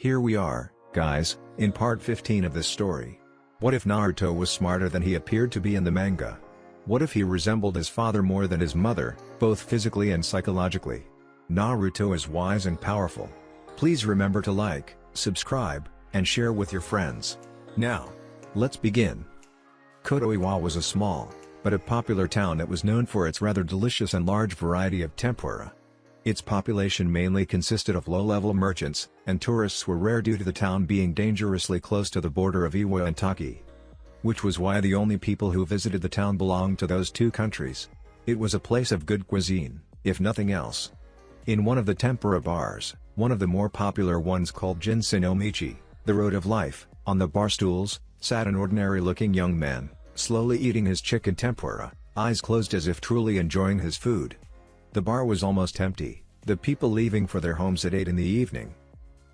Here we are, guys, in part 15 of this story. What if Naruto was smarter than he appeared to be in the manga? What if he resembled his father more than his mother, both physically and psychologically? Naruto is wise and powerful. Please remember to like, subscribe, and share with your friends. Now, let's begin. Kotoiwa was a small, but a popular town that was known for its rather delicious and large variety of tempura. Its population mainly consisted of low-level merchants, and tourists were rare due to the town being dangerously close to the border of Iwa and Taki. Which was why the only people who visited the town belonged to those two countries. It was a place of good cuisine, if nothing else. In one of the tempura bars, one of the more popular ones called Jinsen Omichi, the Road of Life, on the bar stools, sat an ordinary-looking young man, slowly eating his chicken tempura, eyes closed as if truly enjoying his food. The bar was almost empty, the people leaving for their homes at 8 in the evening.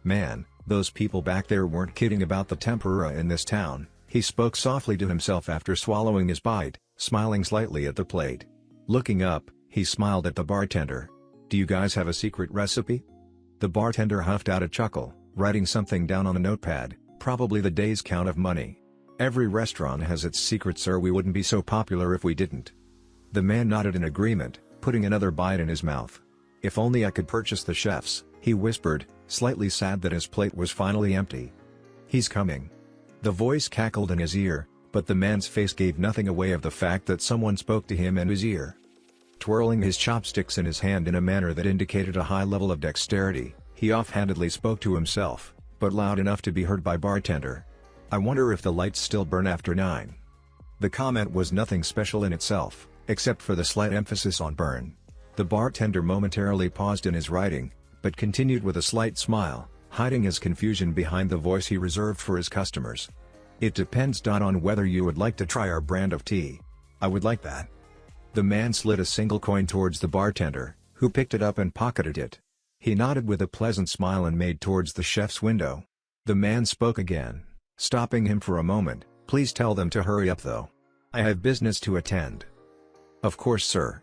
Man, those people back there weren't kidding about the tempura in this town, he spoke softly to himself after swallowing his bite, smiling slightly at the plate. Looking up, he smiled at the bartender. "Do you guys have a secret recipe?" The bartender huffed out a chuckle, writing something down on a notepad, probably the day's count of money. "Every restaurant has its secret, sir. We wouldn't be so popular if we didn't." The man nodded in agreement, putting another bite in his mouth. "If only I could purchase the chef's," he whispered, slightly sad that his plate was finally empty. "He's coming." The voice cackled in his ear, but the man's face gave nothing away of the fact that someone spoke to him in his ear. Twirling his chopsticks in his hand in a manner that indicated a high level of dexterity, he offhandedly spoke to himself, but loud enough to be heard by bartender. "I wonder if the lights still burn after 9. The comment was nothing special in itself, except for the slight emphasis on burn. The bartender momentarily paused in his writing, but continued with a slight smile, hiding his confusion behind the voice he reserved for his customers. "It depends on whether you would like to try our brand of tea." "I would like that." The man slid a single coin towards the bartender, who picked it up and pocketed it. He nodded with a pleasant smile and made towards the chef's window. The man spoke again, stopping him for a moment. "Please tell them to hurry up though. I have business to attend." "Of course, sir."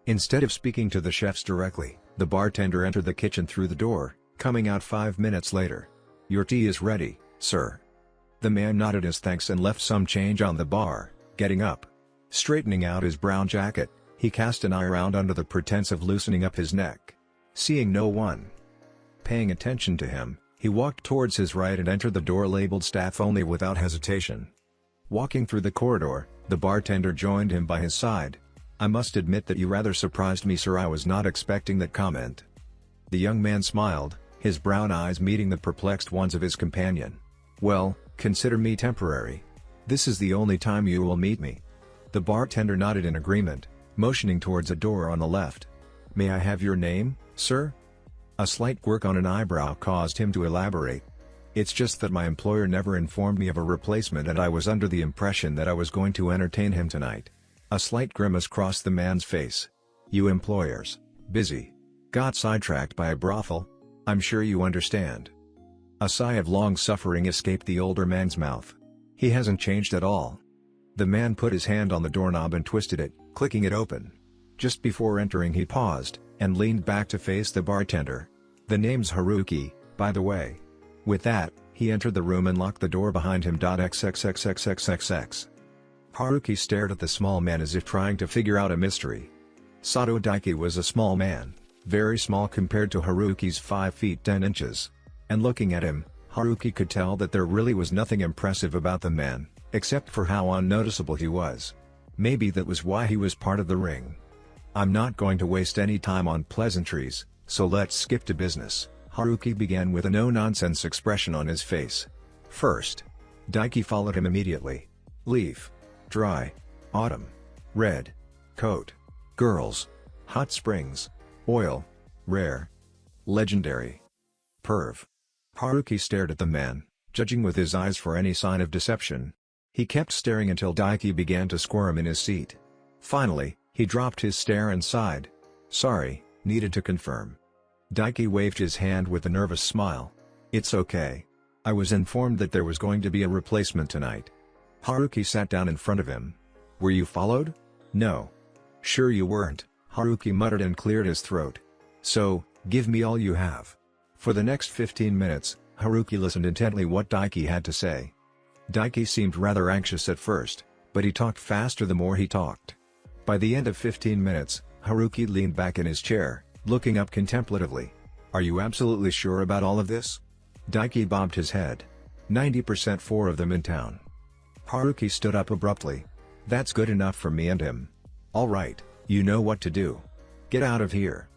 Instead of speaking to the chefs directly, the bartender entered the kitchen through the door, coming out 5 minutes later. "Your tea is ready, sir." The man nodded his thanks and left some change on the bar, getting up. Straightening out his brown jacket, he cast an eye around under the pretense of loosening up his neck. Seeing no one paying attention to him, he walked towards his right and entered the door labeled staff only without hesitation. Walking through the corridor, the bartender joined him by his side. "I must admit that you rather surprised me, sir. I was not expecting that comment." The young man smiled, his brown eyes meeting the perplexed ones of his companion. "Well, consider me temporary. This is the only time you will meet me." The bartender nodded in agreement, motioning towards a door on the left. "May I have your name, sir?" A slight quirk on an eyebrow caused him to elaborate. "It's just that my employer never informed me of a replacement and I was under the impression that I was going to entertain him tonight." A slight grimace crossed the man's face. "You employers, busy. Got sidetracked by a brothel? I'm sure you understand." A sigh of long suffering escaped the older man's mouth. "He hasn't changed at all." The man put his hand on the doorknob and twisted it, clicking it open. Just before entering he paused, and leaned back to face the bartender. "The name's Haruki, by the way." With that, he entered the room and locked the door behind him. XXXXXXX. Haruki stared at the small man as if trying to figure out a mystery. Sato Daiki was a small man, very small compared to Haruki's 5 feet 10 inches. And looking at him, Haruki could tell that there really was nothing impressive about the man, except for how unnoticeable he was. Maybe that was why he was part of the ring. "I'm not going to waste any time on pleasantries, so let's skip to business," Haruki began with a no-nonsense expression on his face. "First." Daiki followed him immediately. "Leaf. Dry. Autumn. Red. Coat. Girls. Hot springs. Oil. Rare. Legendary. Perv." Haruki stared at the man, judging with his eyes for any sign of deception. He kept staring until Daiki began to squirm in his seat. Finally, he dropped his stare and sighed. "Sorry, needed to confirm." Daiki waved his hand with a nervous smile. "It's okay. I was informed that there was going to be a replacement tonight." Haruki sat down in front of him. "Were you followed?" "No." "Sure you weren't," Haruki muttered and cleared his throat. "So, give me all you have. For the next 15 minutes, Haruki listened intently what Daiki had to say. Daiki seemed rather anxious at first, but he talked faster the more he talked. By the end of 15 minutes, Haruki leaned back in his chair, looking up contemplatively. "Are you absolutely sure about all of this?" Daiki bobbed his head. 90% 4 of them in town. Haruki stood up abruptly. "That's good enough for me and him. All right, you know what to do. Get out of here."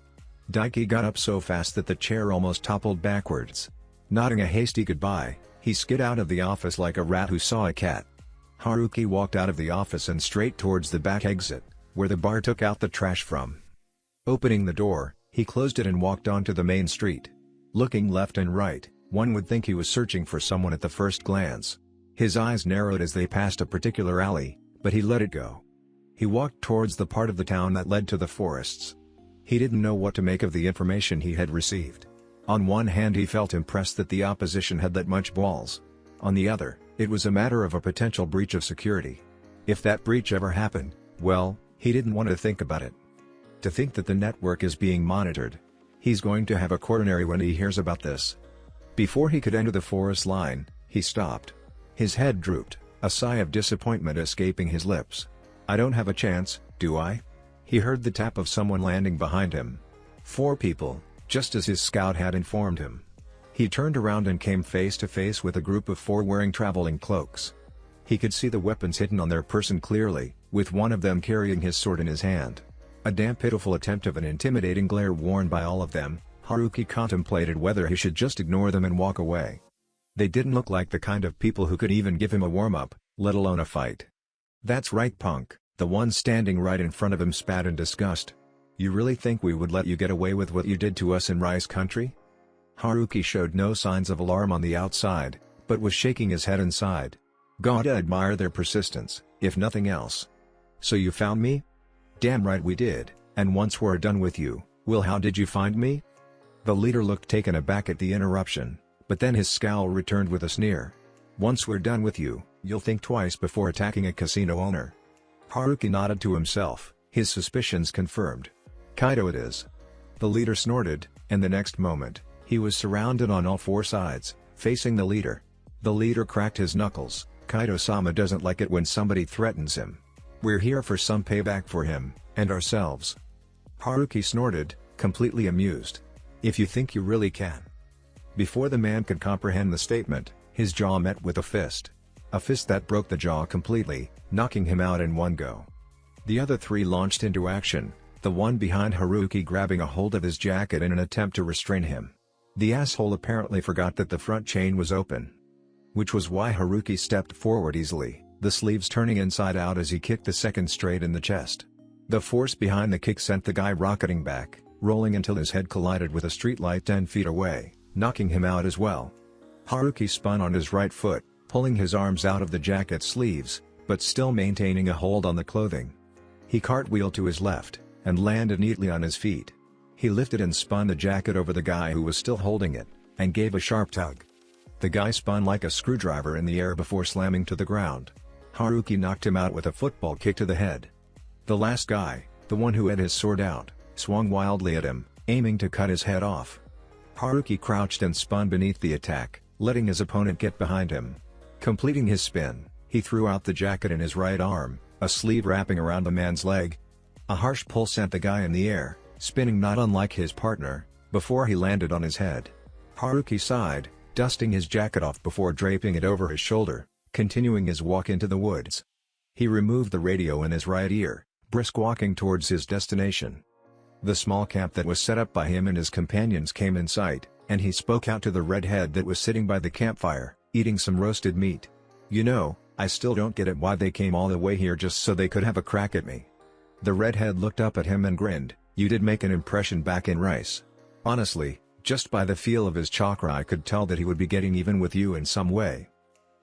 Daiki got up so fast that the chair almost toppled backwards. Nodding a hasty goodbye, he skid out of the office like a rat who saw a cat. Haruki walked out of the office and straight towards the back exit, where the bar took out the trash from. Opening the door, he closed it and walked onto the main street. Looking left and right, one would think he was searching for someone at the first glance. His eyes narrowed as they passed a particular alley, but he let it go. He walked towards the part of the town that led to the forests. He didn't know what to make of the information he had received. On one hand, he felt impressed that the opposition had that much balls. On the other, it was a matter of a potential breach of security. If that breach ever happened, well, he didn't want to think about it. To think that the network is being monitored. He's going to have a coronary when he hears about this. Before he could enter the forest line, he stopped. His head drooped, a sigh of disappointment escaping his lips. "I don't have a chance, do I?" He heard the tap of someone landing behind him. 4 people, just as his scout had informed him. He turned around and came face to face with a group of 4 wearing traveling cloaks. He could see the weapons hidden on their person clearly, with one of them carrying his sword in his hand. A damn pitiful attempt of an intimidating glare worn by all of them, Haruki contemplated whether he should just ignore them and walk away. They didn't look like the kind of people who could even give him a warm-up, let alone a fight. "That's right, punk," the one standing right in front of him spat in disgust. "You really think we would let you get away with what you did to us in Rice Country?" Haruki showed no signs of alarm on the outside, but was shaking his head inside. Gotta admire their persistence, if nothing else. "So you found me?" "Damn right we did, and once we're done with you, well, how did you find me?" The leader looked taken aback at the interruption, but then his scowl returned with a sneer. "Once we're done with you, you'll think twice before attacking a casino owner." Haruki nodded to himself, his suspicions confirmed. "Kaido it is." The leader snorted, and the next moment, he was surrounded on all 4 sides, facing the leader. The leader cracked his knuckles. "Kaido-sama doesn't like it when somebody threatens him. We're here for some payback for him, and ourselves." Haruki snorted, completely amused. "If you think you really can." Before the man could comprehend the statement, his jaw met with a fist. A fist that broke the jaw completely, knocking him out in one go. The other 3 launched into action, the one behind Haruki grabbing a hold of his jacket in an attempt to restrain him. The asshole apparently forgot that the front chain was open. Which was why Haruki stepped forward easily, the sleeves turning inside out as he kicked the second straight in the chest. The force behind the kick sent the guy rocketing back, rolling until his head collided with a streetlight 10 feet away, knocking him out as well. Haruki spun on his right foot, pulling his arms out of the jacket sleeves, but still maintaining a hold on the clothing. He cartwheeled to his left, and landed neatly on his feet. He lifted and spun the jacket over the guy who was still holding it, and gave a sharp tug. The guy spun like a screwdriver in the air before slamming to the ground. Haruki knocked him out with a football kick to the head. The last guy, the one who had his sword out, swung wildly at him, aiming to cut his head off. Haruki crouched and spun beneath the attack, letting his opponent get behind him. Completing his spin, he threw out the jacket in his right arm, a sleeve wrapping around the man's leg. A harsh pull sent the guy in the air, spinning not unlike his partner, before he landed on his head. Haruki sighed, dusting his jacket off before draping it over his shoulder, continuing his walk into the woods. He removed the radio in his right ear, brisk walking towards his destination. The small camp that was set up by him and his companions came in sight, and he spoke out to the redhead that was sitting by the campfire, eating some roasted meat. "You know, I still don't get it why they came all the way here just so they could have a crack at me." The redhead looked up at him and grinned. "You did make an impression back in Rice. Honestly, just by the feel of his chakra I could tell that he would be getting even with you in some way."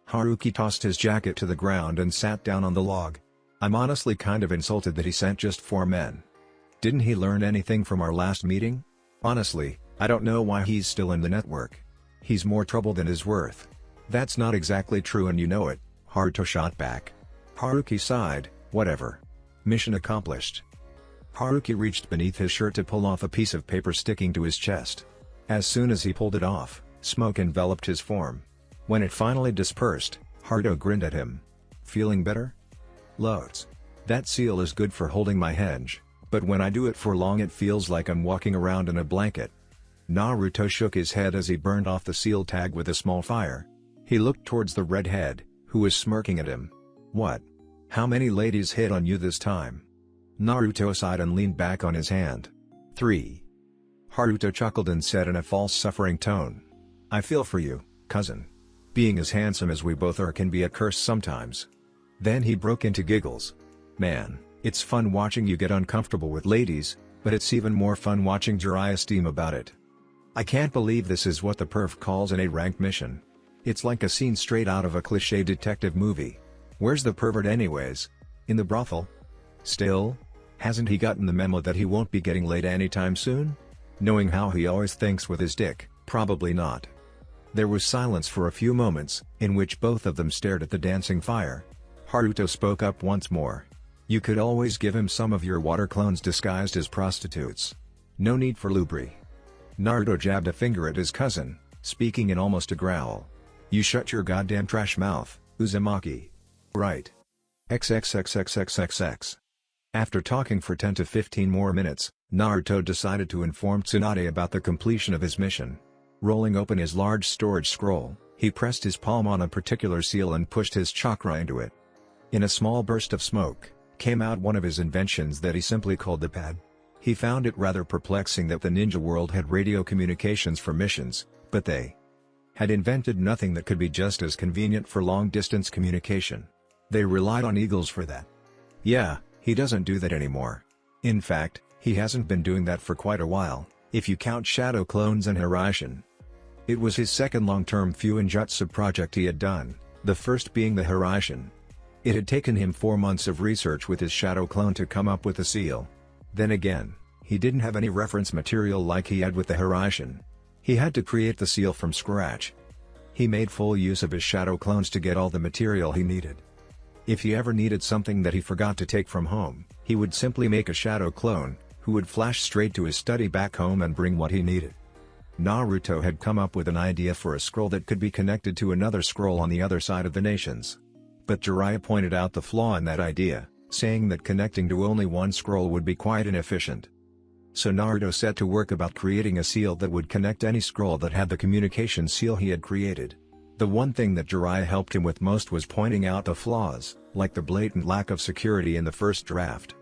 Haruki tossed his jacket to the ground and sat down on the log. "I'm honestly kind of insulted that he sent just 4 men. Didn't he learn anything from our last meeting? Honestly, I don't know why he's still in the network. He's more trouble than his worth." "That's not exactly true and you know it," Haruto shot back. Haruki sighed, "Whatever. Mission accomplished." Haruki reached beneath his shirt to pull off a piece of paper sticking to his chest. As soon as he pulled it off, Smoke enveloped his form. When it finally dispersed, Naruto grinned at him. "Feeling better?" "Loads. That seal is good for holding my hedge, but when I do it for long it feels like I'm walking around in a blanket." Naruto shook his head as he burned off the seal tag with a small fire. He looked towards the redhead, who was smirking at him. "What? How many ladies hit on you this time?" Naruto sighed and leaned back on his hand. "3. Haruto chuckled and said in a false suffering tone. "I feel for you, cousin. Being as handsome as we both are can be a curse sometimes." Then he broke into giggles. "Man, it's fun watching you get uncomfortable with ladies, but it's even more fun watching Jiraiya steam about it. I can't believe this is what the perf calls an A-rank mission. It's like a scene straight out of a cliché detective movie. Where's the pervert anyways? In the brothel? Still? Hasn't he gotten the memo that he won't be getting laid anytime soon? Knowing how he always thinks with his dick, probably not." There was silence for a few moments, in which both of them stared at the dancing fire. Haruto spoke up once more. "You could always give him some of your water clones disguised as prostitutes. No need for lubri." Naruto jabbed a finger at his cousin, speaking in almost a growl. "You shut your goddamn trash mouth, Uzumaki. Right. XXXXXXX." After talking for 10 to 15 more minutes, Naruto decided to inform Tsunade about the completion of his mission. Rolling open his large storage scroll, he pressed his palm on a particular seal and pushed his chakra into it. In a small burst of smoke, came out one of his inventions that he simply called the pad. He found it rather perplexing that the ninja world had radio communications for missions, but they had invented nothing that could be just as convenient for long-distance communication. They relied on eagles for that. Yeah, he doesn't do that anymore. In fact, he hasn't been doing that for quite a while, if you count shadow clones and Hiraishin. It was his second long-term Fuinjutsu project he had done, the first being the Hiraishin. It had taken him 4 months of research with his shadow clone to come up with the seal. Then again, he didn't have any reference material like he had with the Hiraishin. He had to create the seal from scratch. He made full use of his shadow clones to get all the material he needed. If he ever needed something that he forgot to take from home, he would simply make a shadow clone, who would flash straight to his study back home and bring what he needed. Naruto had come up with an idea for a scroll that could be connected to another scroll on the other side of the nations. But Jiraiya pointed out the flaw in that idea, saying that connecting to only one scroll would be quite inefficient. So Naruto set to work about creating a seal that would connect any scroll that had the communication seal he had created. The one thing that Jiraiya helped him with most was pointing out the flaws, like the blatant lack of security in the first draft.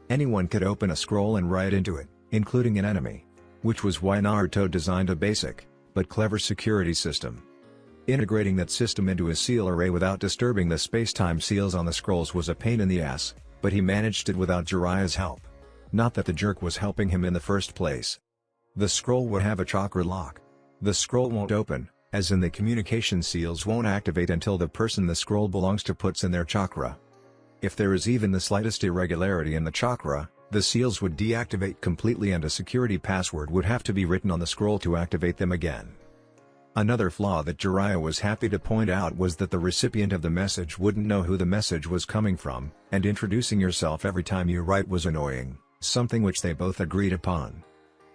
Anyone could open a scroll and write into it, including an enemy. Which was why Naruto designed a basic, but clever security system. Integrating that system into his seal array without disturbing the space-time seals on the scrolls was a pain in the ass, but he managed it without Jiraiya's help. Not that the jerk was helping him in the first place. The scroll would have a chakra lock. The scroll won't open, as in the communication seals won't activate until the person the scroll belongs to puts in their chakra. If there is even the slightest irregularity in the chakra, the seals would deactivate completely and a security password would have to be written on the scroll to activate them again. Another flaw that Jiraiya was happy to point out was that the recipient of the message wouldn't know who the message was coming from, and introducing yourself every time you write was annoying, something which they both agreed upon.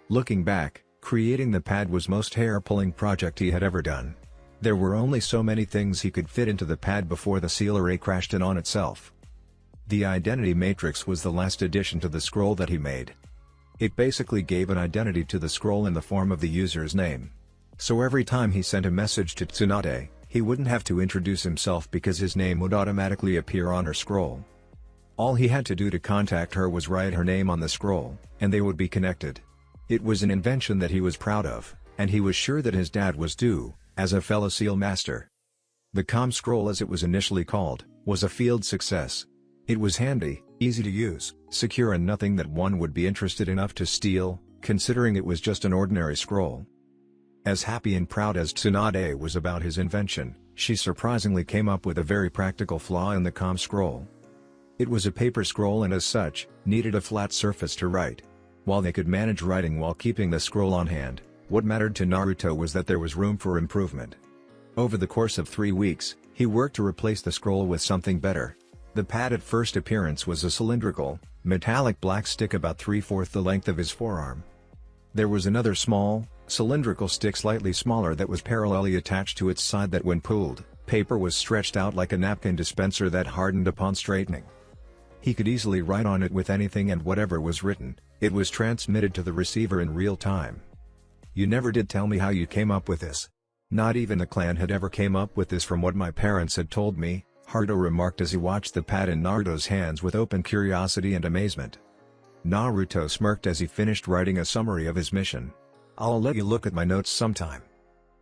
Looking back, creating the pad was most hair-pulling project he had ever done. There were only so many things he could fit into the pad before the seal array crashed in on itself. The identity matrix was the last addition to the scroll that he made. It basically gave an identity to the scroll in the form of the user's name. So every time he sent a message to Tsunade, he wouldn't have to introduce himself because his name would automatically appear on her scroll. All he had to do to contact her was write her name on the scroll, and they would be connected. It was an invention that he was proud of, and he was sure that his dad was too, as a fellow seal master. The comm scroll, as it was initially called, was a field success. It was handy, easy to use, secure, and nothing that one would be interested enough to steal, considering it was just an ordinary scroll. As happy and proud as Tsunade was about his invention, she surprisingly came up with a very practical flaw in the comm scroll. It was a paper scroll and as such, needed a flat surface to write. While they could manage writing while keeping the scroll on hand, what mattered to Naruto was that there was room for improvement. Over the course of 3 weeks, he worked to replace the scroll with something better. The pad at first appearance was a cylindrical, metallic black stick about 3/4 the length of his forearm. There was another small, Cylindrical stick slightly smaller that was parallelly attached to its side that when pulled, paper was stretched out like a napkin dispenser that hardened upon straightening. He could easily write on it with anything, and whatever was written, it was transmitted to the receiver in real time. "You never did tell me how you came up with this." "Not even the clan had ever came up with this from what my parents had told me," Haruto remarked as he watched the pad in Naruto's hands with open curiosity and amazement. Naruto smirked as he finished writing a summary of his mission. "I'll let you look at my notes sometime."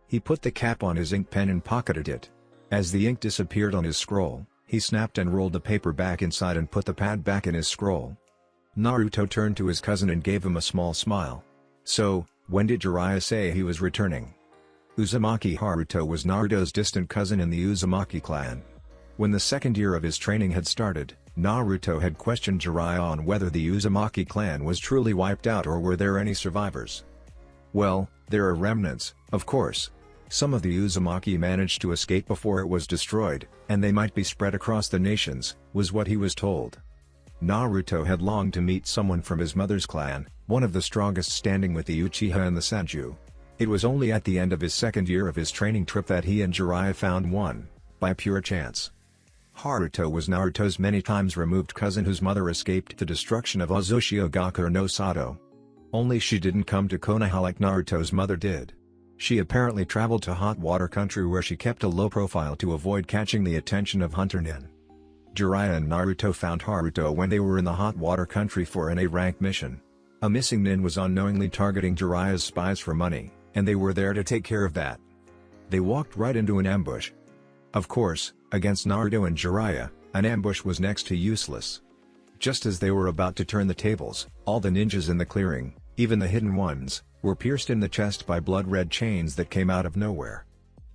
He put the cap on his ink pen and pocketed it. As the ink disappeared on his scroll, he snapped and rolled the paper back inside and put the pad back in his scroll. Naruto turned to his cousin and gave him a small smile. "So, when did Jiraiya say he was returning?" Uzumaki Haruto was Naruto's distant cousin in the Uzumaki clan. When the second year of his training had started, Naruto had questioned Jiraiya on whether the Uzumaki clan was truly wiped out or were there any survivors. "Well, there are remnants, of course. Some of the Uzumaki managed to escape before it was destroyed, and they might be spread across the nations," was what he was told. Naruto had longed to meet someone from his mother's clan, one of the strongest standing with the Uchiha and the Sanju. It was only at the end of his second year of his training trip that he and Jiraiya found one, by pure chance. Haruto was Naruto's many times removed cousin whose mother escaped the destruction of Uzushiogaku no Sato. Only she didn't come to Konoha like Naruto's mother did. She apparently traveled to hot water country where she kept a low profile to avoid catching the attention of hunter nin. Jiraiya and Naruto found Haruto when they were in the hot water country for an A-rank mission. A missing nin was unknowingly targeting Jiraiya's spies for money, and they were there to take care of that. They walked right into an ambush. Of course, against Naruto and Jiraiya, an ambush was next to useless. Just as they were about to turn the tables, all the ninjas in the clearing, even the hidden ones, were pierced in the chest by blood-red chains that came out of nowhere.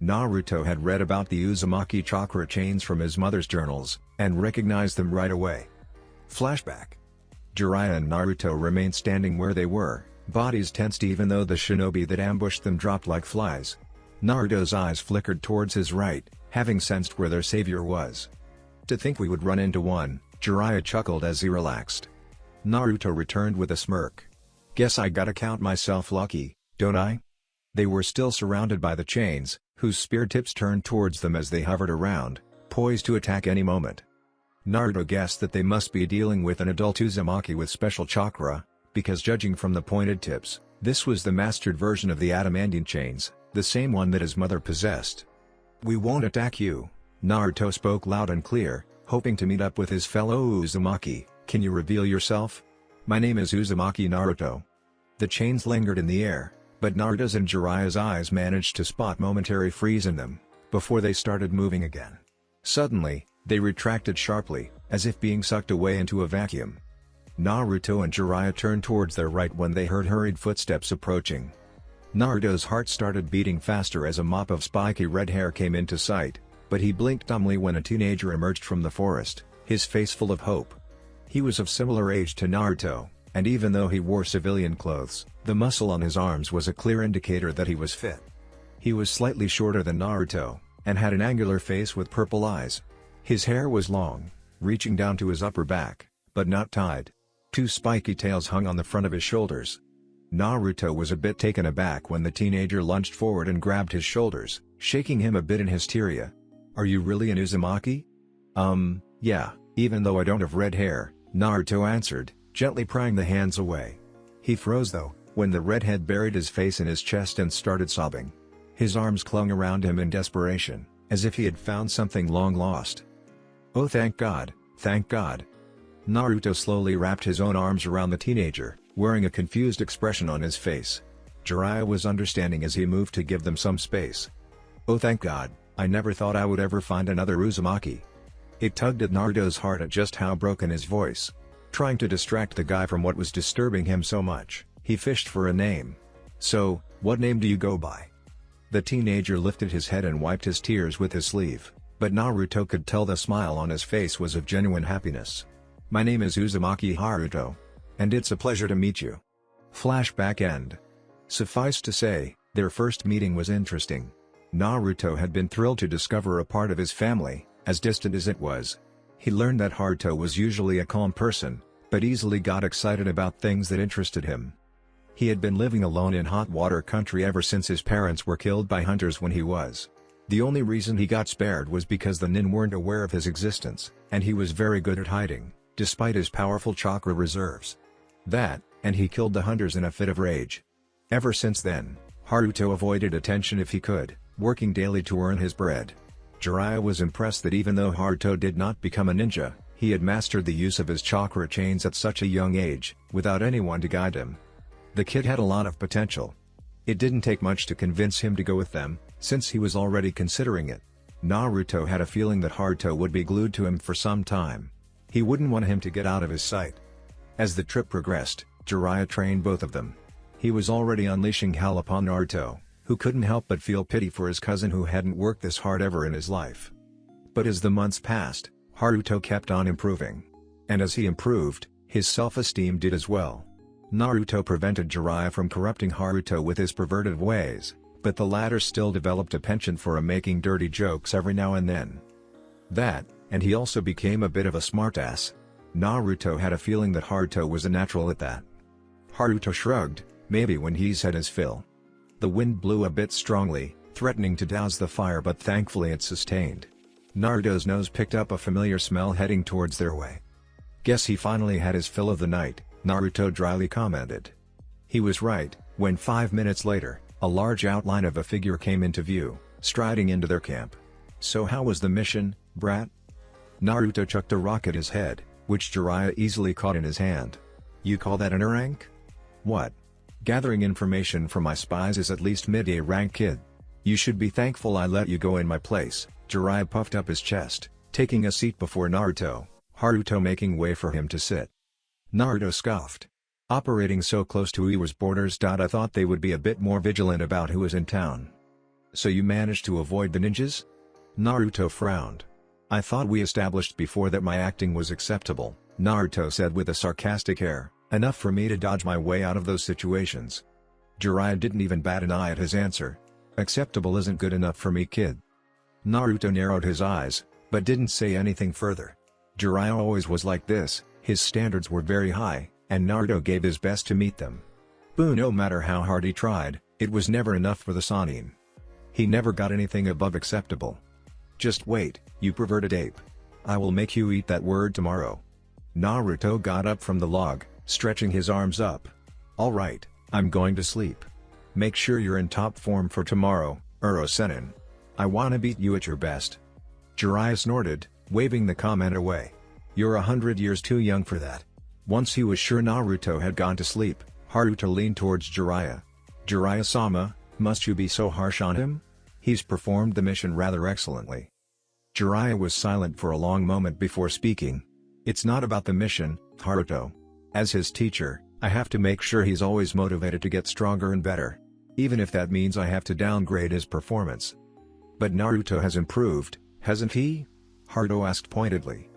Naruto had read about the Uzumaki chakra chains from his mother's journals, and recognized them right away. Flashback. Jiraiya and Naruto remained standing where they were, bodies tensed even though the shinobi that ambushed them dropped like flies. Naruto's eyes flickered towards his right, having sensed where their savior was. "To think we would run into one," Jiraiya chuckled as he relaxed. Naruto returned with a smirk. "Guess I gotta count myself lucky, don't I?" They were still surrounded by the chains, whose spear tips turned towards them as they hovered around, poised to attack any moment. Naruto guessed that they must be dealing with an adult Uzumaki with special chakra, because judging from the pointed tips, this was the mastered version of the adamantine chains, the same one that his mother possessed. "We won't attack you," Naruto spoke loud and clear, hoping to meet up with his fellow Uzumaki. "Can you reveal yourself?" "My name is Uzumaki Naruto." The chains lingered in the air, but Naruto's and Jiraiya's eyes managed to spot momentary freeze in them, before they started moving again. Suddenly, they retracted sharply, as if being sucked away into a vacuum. Naruto and Jiraiya turned towards their right when they heard hurried footsteps approaching. Naruto's heart started beating faster as a mop of spiky red hair came into sight, but he blinked dumbly when a teenager emerged from the forest, his face full of hope. He was of similar age to Naruto, and even though he wore civilian clothes, the muscle on his arms was a clear indicator that he was fit. He was slightly shorter than Naruto, and had an angular face with purple eyes. His hair was long, reaching down to his upper back, but not tied. Two spiky tails hung on the front of his shoulders. Naruto was a bit taken aback when the teenager lunged forward and grabbed his shoulders, shaking him a bit in hysteria. "Are you really an Uzumaki?" Yeah, even though I don't have red hair," Naruto answered, gently prying the hands away. He froze though, when the redhead buried his face in his chest and started sobbing. His arms clung around him in desperation, as if he had found something long lost. "Oh, thank God, thank God." Naruto slowly wrapped his own arms around the teenager, wearing a confused expression on his face. Jiraiya was understanding as he moved to give them some space. "Oh, thank God, I never thought I would ever find another Uzumaki." It tugged at Naruto's heart at just how broken his voice. Trying to distract the guy from what was disturbing him so much, he fished for a name. "So, what name do you go by?" The teenager lifted his head and wiped his tears with his sleeve, but Naruto could tell the smile on his face was of genuine happiness. "My name is Uzumaki Haruto. And it's a pleasure to meet you." Flashback end. Suffice to say, their first meeting was interesting. Naruto had been thrilled to discover a part of his family, as distant as it was. He learned that Haruto was usually a calm person, but easily got excited about things that interested him. He had been living alone in hot water country ever since his parents were killed by hunters when he was. The only reason he got spared was because the nin weren't aware of his existence, and he was very good at hiding, despite his powerful chakra reserves. That, and he killed the hunters in a fit of rage. Ever since then, Haruto avoided attention if he could, working daily to earn his bread. Jiraiya was impressed that even though Haruto did not become a ninja, he had mastered the use of his chakra chains at such a young age, without anyone to guide him. The kid had a lot of potential. It didn't take much to convince him to go with them, since he was already considering it. Naruto had a feeling that Haruto would be glued to him for some time. He wouldn't want him to get out of his sight. As the trip progressed, Jiraiya trained both of them. He was already unleashing hell upon Naruto, who couldn't help but feel pity for his cousin who hadn't worked this hard ever in his life. But as the months passed, Haruto kept on improving. And as he improved, his self-esteem did as well. Naruto prevented Jiraiya from corrupting Haruto with his perverted ways, but the latter still developed a penchant for making dirty jokes every now and then. That, and he also became a bit of a smartass. Naruto had a feeling that Haruto was a natural at that. Haruto shrugged, maybe when he's had his fill. The wind blew a bit strongly, threatening to douse the fire, but thankfully it sustained. Naruto's nose picked up a familiar smell heading towards their way. Guess he finally had his fill of the night, Naruto dryly commented. He was right, when 5 minutes later, a large outline of a figure came into view, striding into their camp. So how was the mission, brat? Naruto chucked a rock at his head, which Jiraiya easily caught in his hand. You call that an A rank? What? Gathering information from my spies is at least mid-A rank, kid. You should be thankful I let you go in my place. Jiraiya puffed up his chest, taking a seat before Naruto, Haruto making way for him to sit. Naruto scoffed. Operating so close to Iwa's borders. I thought they would be a bit more vigilant about who was in town. So you managed to avoid the ninjas? Naruto frowned. I thought we established before that my acting was acceptable, Naruto said with a sarcastic air, enough for me to dodge my way out of those situations. Jiraiya didn't even bat an eye at his answer. Acceptable isn't good enough for me, kid. Naruto narrowed his eyes, but didn't say anything further. Jiraiya always was like this, his standards were very high, and Naruto gave his best to meet them. But no matter how hard he tried, it was never enough for the Sannin. He never got anything above acceptable. Just wait, you perverted ape. I will make you eat that word tomorrow. Naruto got up from the log, stretching his arms up. Alright, I'm going to sleep. Make sure you're in top form for tomorrow, Uro-sennin. I wanna beat you at your best. Jiraiya snorted, waving the comment away. You're 100 years too young for that. Once he was sure Naruto had gone to sleep, Haruto leaned towards Jiraiya. Jiraiya-sama, must you be so harsh on him? He's performed the mission rather excellently. Jiraiya was silent for a long moment before speaking. It's not about the mission, Haruto. As his teacher, I have to make sure he's always motivated to get stronger and better. Even if that means I have to downgrade his performance. But Naruto has improved, hasn't he? Haruto asked pointedly.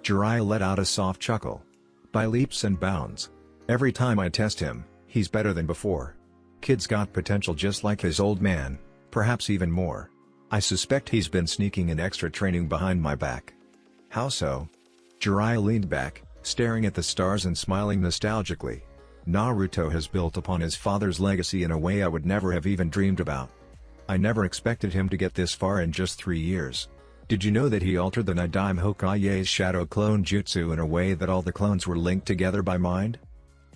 Jiraiya let out a soft chuckle. By leaps and bounds. Every time I test him, he's better than before. Kid's got potential just like his old man, perhaps even more. I suspect he's been sneaking in extra training behind my back. How so? Jiraiya leaned back, staring at the stars and smiling nostalgically. Naruto has built upon his father's legacy in a way I would never have even dreamed about. I never expected him to get this far in just 3 years. Did you know that he altered the Nidaime Hokage's shadow clone jutsu in a way that all the clones were linked together by mind?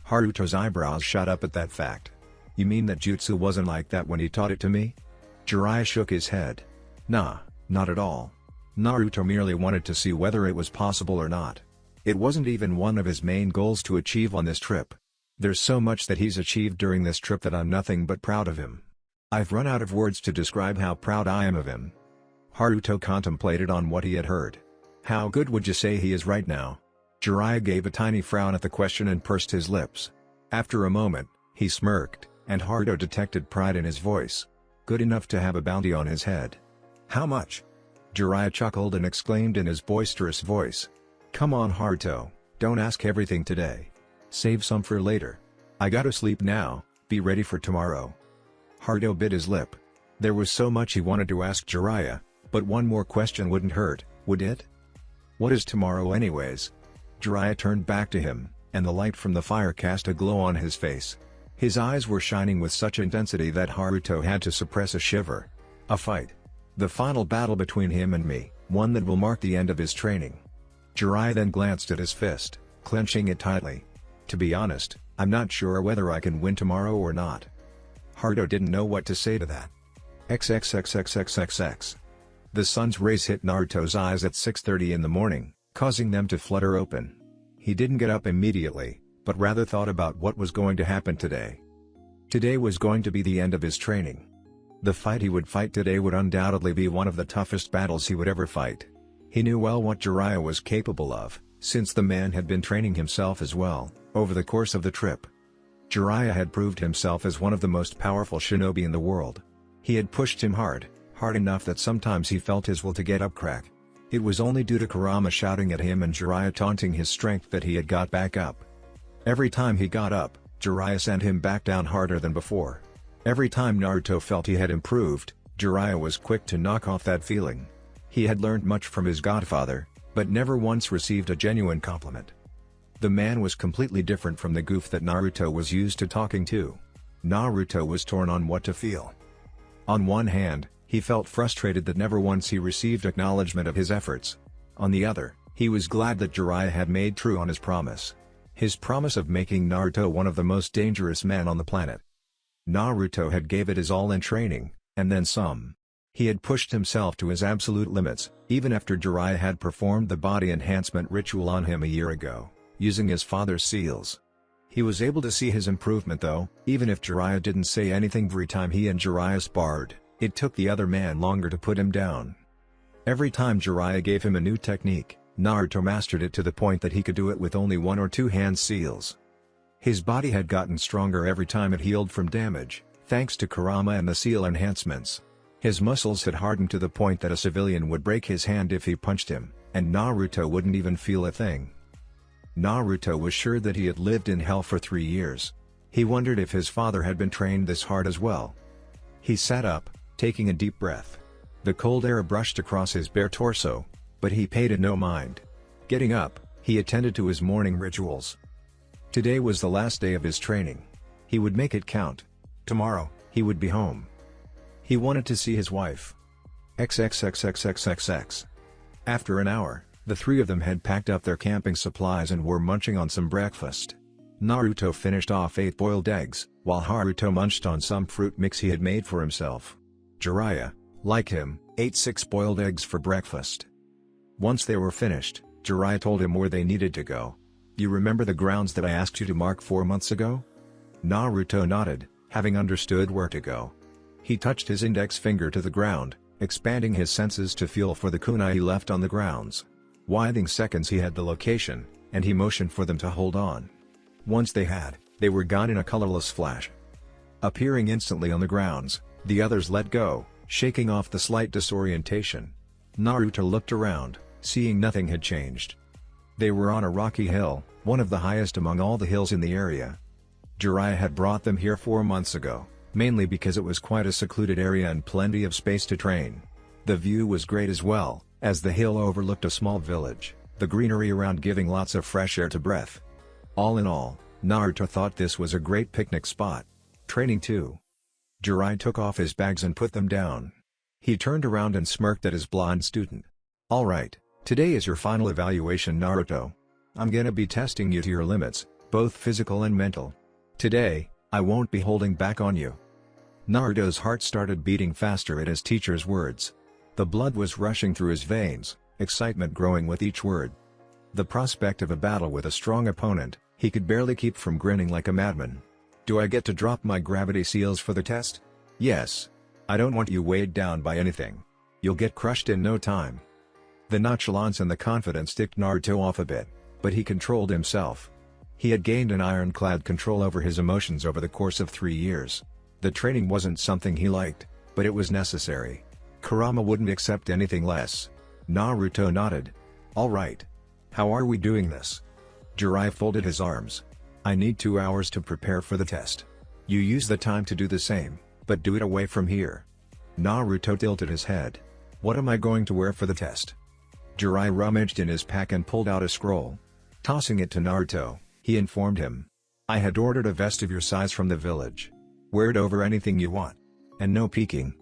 Haruto's eyebrows shot up at that fact. You mean that jutsu wasn't like that when he taught it to me? Jiraiya shook his head. Nah, not at all. Naruto merely wanted to see whether it was possible or not. It wasn't even one of his main goals to achieve on this trip. There's so much that he's achieved during this trip that I'm nothing but proud of him. I've run out of words to describe how proud I am of him. Haruto contemplated on what he had heard. How good would you say he is right now? Jiraiya gave a tiny frown at the question and pursed his lips. After a moment, he smirked, and Haruto detected pride in his voice. Good enough to have a bounty on his head. How much? Jiraiya chuckled and exclaimed in his boisterous voice. Come on Haruto, don't ask everything today. Save some for later. I gotta sleep now, be ready for tomorrow. Haruto bit his lip. There was so much he wanted to ask Jiraiya, but one more question wouldn't hurt, would it? What is tomorrow anyways? Jiraiya turned back to him, and the light from the fire cast a glow on his face. His eyes were shining with such intensity that Naruto had to suppress a shiver. A fight. The final battle between him and me, one that will mark the end of his training. Jiraiya then glanced at his fist, clenching it tightly. To be honest, I'm not sure whether I can win tomorrow or not. Naruto didn't know what to say to that. XXXXXXX. The sun's rays hit Naruto's eyes at 6:30 in the morning, causing them to flutter open. He didn't get up immediately, but rather thought about what was going to happen today. Today was going to be the end of his training. The fight he would fight today would undoubtedly be one of the toughest battles he would ever fight. He knew well what Jiraiya was capable of, since the man had been training himself as well, over the course of the trip. Jiraiya had proved himself as one of the most powerful shinobi in the world. He had pushed him hard enough that sometimes he felt his will to get up crack. It was only due to Kurama shouting at him and Jiraiya taunting his strength that he had got back up. Every time he got up, Jiraiya sent him back down harder than before. Every time Naruto felt he had improved, Jiraiya was quick to knock off that feeling. He had learned much from his godfather, but never once received a genuine compliment. The man was completely different from the goof that Naruto was used to talking to. Naruto was torn on what to feel. On one hand, he felt frustrated that never once he received acknowledgement of his efforts. On the other, he was glad that Jiraiya had made true on his promise. His promise of making Naruto one of the most dangerous men on the planet. Naruto had gave it his all in training, and then some. He had pushed himself to his absolute limits, even after Jiraiya had performed the body enhancement ritual on him a year ago, using his father's seals. He was able to see his improvement though, even if Jiraiya didn't say anything every time he and Jiraiya sparred. It took the other man longer to put him down. Every time Jiraiya gave him a new technique, Naruto mastered it to the point that he could do it with only one or two hand seals. His body had gotten stronger every time it healed from damage, thanks to Kurama and the seal enhancements. His muscles had hardened to the point that a civilian would break his hand if he punched him, and Naruto wouldn't even feel a thing. Naruto was sure that he had lived in hell for 3 years. He wondered if his father had been trained this hard as well. He sat up, taking a deep breath. The cold air brushed across his bare torso, but he paid it no mind. Getting up, he attended to his morning rituals. Today was the last day of his training. He would make it count. Tomorrow, he would be home. He wanted to see his wife. XXXXXXX. After an hour, the three of them had packed up their camping supplies and were munching on some breakfast. Naruto finished off 8 boiled eggs, while Haruto munched on some fruit mix he had made for himself. Jiraiya, like him, ate 6 boiled eggs for breakfast. Once they were finished, Jiraiya told him where they needed to go. "You remember the grounds that I asked you to mark 4 months ago?" Naruto nodded, having understood where to go. He touched his index finger to the ground, expanding his senses to feel for the kunai he left on the grounds. Within seconds he had the location, and he motioned for them to hold on. Once they were gone in a colorless flash. Appearing instantly on the grounds, the others let go, shaking off the slight disorientation. Naruto looked around, seeing nothing had changed. They were on a rocky hill, one of the highest among all the hills in the area. Jiraiya had brought them here 4 months ago, mainly because it was quite a secluded area and plenty of space to train. The view was great as well, as the hill overlooked a small village, the greenery around giving lots of fresh air to breathe. All in all, Naruto thought this was a great picnic spot. Training too. Jiraiya took off his bags and put them down. He turned around and smirked at his blonde student. "Alright, today is your final evaluation, Naruto. I'm gonna be testing you to your limits, both physical and mental. Today, I won't be holding back on you." Naruto's heart started beating faster at his teacher's words. The blood was rushing through his veins, excitement growing with each word. The prospect of a battle with a strong opponent, he could barely keep from grinning like a madman. "Do I get to drop my gravity seals for the test?" "Yes. I don't want you weighed down by anything. You'll get crushed in no time." The nonchalance and the confidence ticked Naruto off a bit, but he controlled himself. He had gained an ironclad control over his emotions over the course of 3 years. The training wasn't something he liked, but it was necessary. Kurama wouldn't accept anything less. Naruto nodded. "All right. How are we doing this?" Jiraiya folded his arms. "I need 2 hours to prepare for the test. You use the time to do the same, but do it away from here." Naruto tilted his head. "What am I going to wear for the test?" Jiraiya rummaged in his pack and pulled out a scroll. Tossing it to Naruto, he informed him. I had ordered a vest of your size from the village. Wear it over anything you want. And no peeking."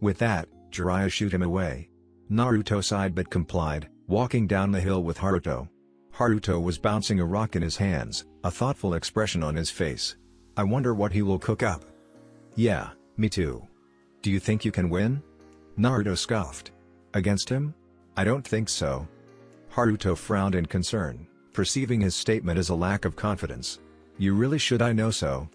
With that, Jiraiya shooed him away. Naruto sighed but complied, walking down the hill with Haruto. Haruto was bouncing a rock in his hands, a thoughtful expression on his face. "I wonder what he will cook up." "Yeah, me too. Do you think you can win?" Naruto scoffed. "Against him? I don't think so." Haruto frowned in concern, perceiving his statement as a lack of confidence. "You really should, I know so."